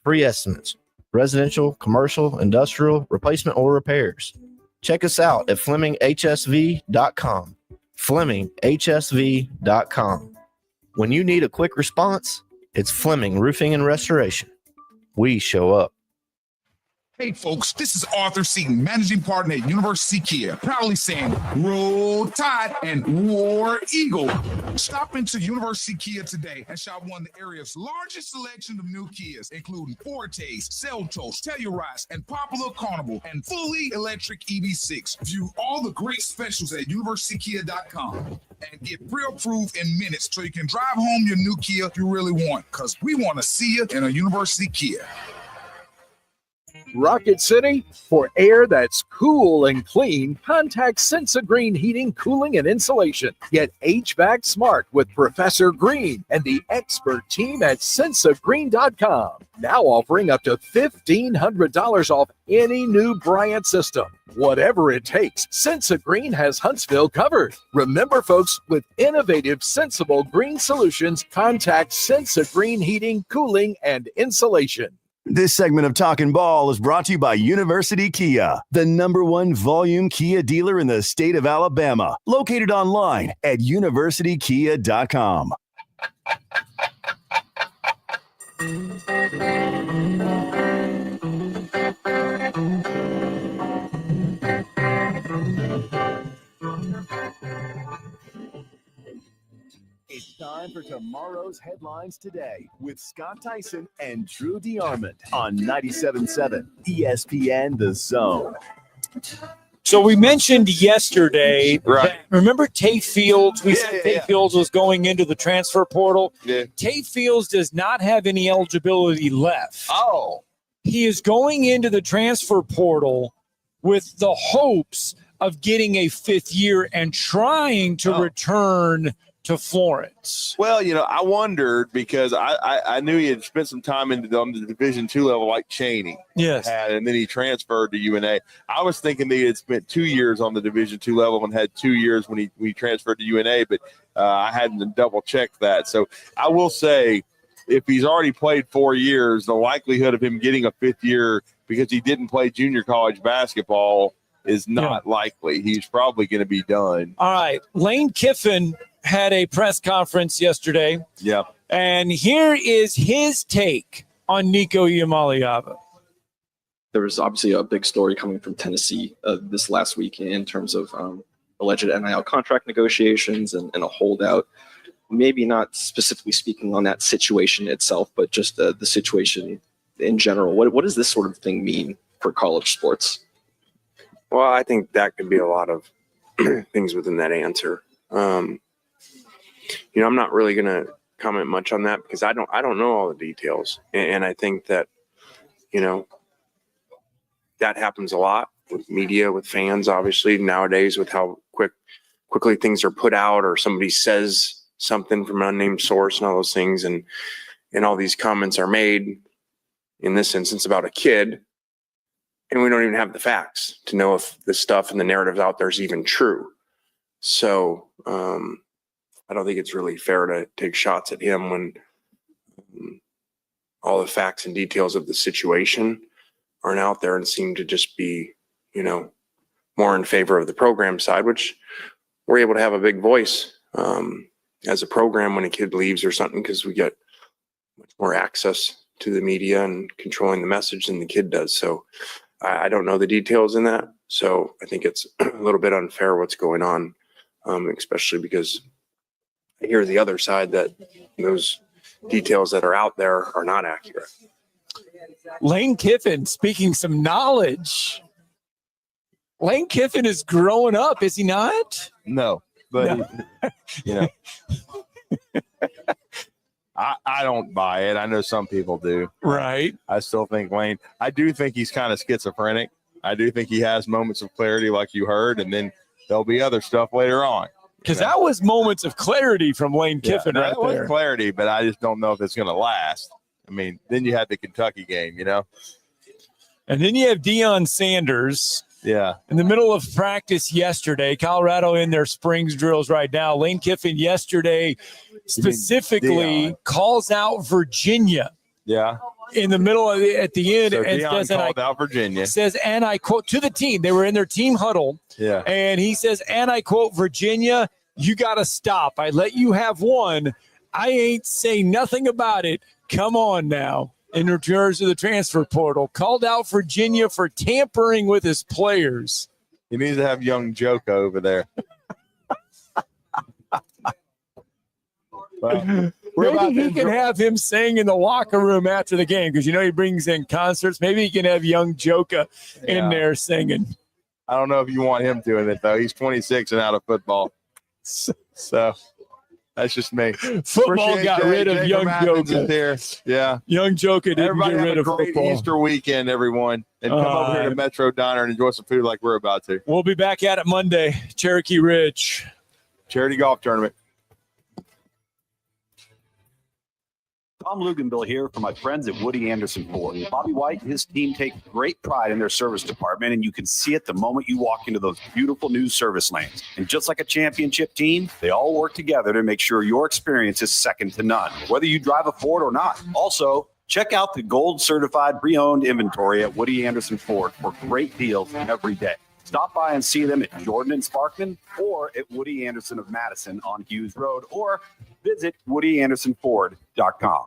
Free estimates, residential, commercial, industrial, replacement, or repairs. Check us out at FlemingHSV.com. FlemingHSV.com. When you need a quick response, it's Fleming Roofing and Restoration. We show up. Hey folks, this is Arthur Seaton, managing partner at University Kia, proudly saying Roll Tide and War Eagle. Stop into University Kia today and shop one of the area's largest selection of new Kias, including Fortes, Seltos, Telluride, and Popular Carnival, and fully electric EV6. View all the great specials at universitykia.com and get pre-approved in minutes so you can drive home your new Kia you really want, because we want to see you in a University Kia. Rocket City, for air that's cool and clean, contact Sensa Green Heating, Cooling, and Insulation. Get HVAC smart with Professor Green and the expert team at sensagreen.com. Now offering up to $1,500 off any new Bryant system. Whatever it takes, Sensa Green has Huntsville covered. Remember, folks, with innovative, sensible green solutions, contact Sensa Green Heating, Cooling, and Insulation. This segment of Talkin' Ball is brought to you by University Kia, the #1 volume Kia dealer in the state of Alabama. Located online at universitykia.com. It's time for tomorrow's headlines today with Scott Tyson and Drew DeArmond on 97.7 ESPN The Zone. So we mentioned yesterday, that, remember Tay Fields? We said Tay Fields was going into the transfer portal. Yeah. Tay Fields does not have any eligibility left. Oh. He is going into the transfer portal with the hopes of getting a 5th year and trying to return to Florence. Well, I wondered because I knew he had spent some time on the Division II level like Chaney. Yes. And then he transferred to UNA. I was thinking that he had spent 2 years on the Division II level and had 2 years when he transferred to UNA, but I hadn't double-checked that. So I will say if he's already played 4 years, the likelihood of him getting a 5th year because he didn't play junior college basketball is not likely. He's probably going to be done. All right. Lane Kiffin had a press conference yesterday. Yeah. And here is his take on Nico Iamaleava. There was obviously a big story coming from Tennessee this last week in terms of alleged NIL contract negotiations and a holdout. Maybe not specifically speaking on that situation itself, but just the situation in general. What does this sort of thing mean for college sports? Well, I think that could be a lot of things within that answer. I'm not really going to comment much on that because I don't know all the details. And I think that, that happens a lot with media, with fans, obviously nowadays with how quickly things are put out or somebody says something from an unnamed source and all those things. And all these comments are made in this instance about a kid. And we don't even have the facts to know if the stuff and the narrative out there is even true. So, I don't think it's really fair to take shots at him when all the facts and details of the situation aren't out there and seem to just be, more in favor of the program side, which we're able to have a big voice as a program when a kid leaves or something because we get much more access to the media and controlling the message than the kid does. So I don't know the details in that. So I think it's a little bit unfair what's going on, especially because I hear the other side that those details that are out there are not accurate. Lane Kiffin speaking some knowledge. Lane Kiffin is growing up, is he not? No, but I don't buy it. I know some people do. Right. I still think Lane, I do think he's kind of schizophrenic. I do think he has moments of clarity like you heard, and then there'll be other stuff later on. Because that was moments of clarity from Lane Kiffin right that was there. clarity, but I just don't know if it's going to last. I mean, then you had the Kentucky game, And then you have Deion Sanders. Yeah. In the middle of practice yesterday, Colorado in their springs drills right now. Lane Kiffin yesterday specifically calls out Virginia. Yeah. In the middle of at the end, So and Deion says, called out Virginia. Says, and I quote to the team, they were in their team huddle. Yeah. And he says, and I quote, Virginia, you got to stop. I let you have one. I ain't saying nothing about it. Come on now. In regards to the transfer portal, called out Virginia for tampering with his players. He needs to have young Joka over there. Maybe he can have him sing in the locker room after the game because he brings in concerts. Maybe he can have young Joka in there singing. I don't know if you want him doing it, though. He's 26 and out of football. So That's just me. Football Appreciate got Jay. rid of Jay Young from Athens Joker. is there. Yeah. Young Joker didn't Everybody get have rid a of great football. Easter weekend, everyone. And come over here to Metro Diner and enjoy some food like we're about to. We'll be back at it Monday. Cherokee Ridge. Charity golf tournament. Tom Luganville here for my friends at Woody Anderson Ford. Bobby White and his team take great pride in their service department, and you can see it the moment you walk into those beautiful new service lanes. And just like a championship team, they all work together to make sure your experience is second to none, whether you drive a Ford or not. Also, check out the gold certified pre-owned inventory at Woody Anderson Ford for great deals every day. Stop by and see them at Jordan and Sparkman or at Woody Anderson of Madison on Hughes Road, or visit WoodyAndersonFord.com.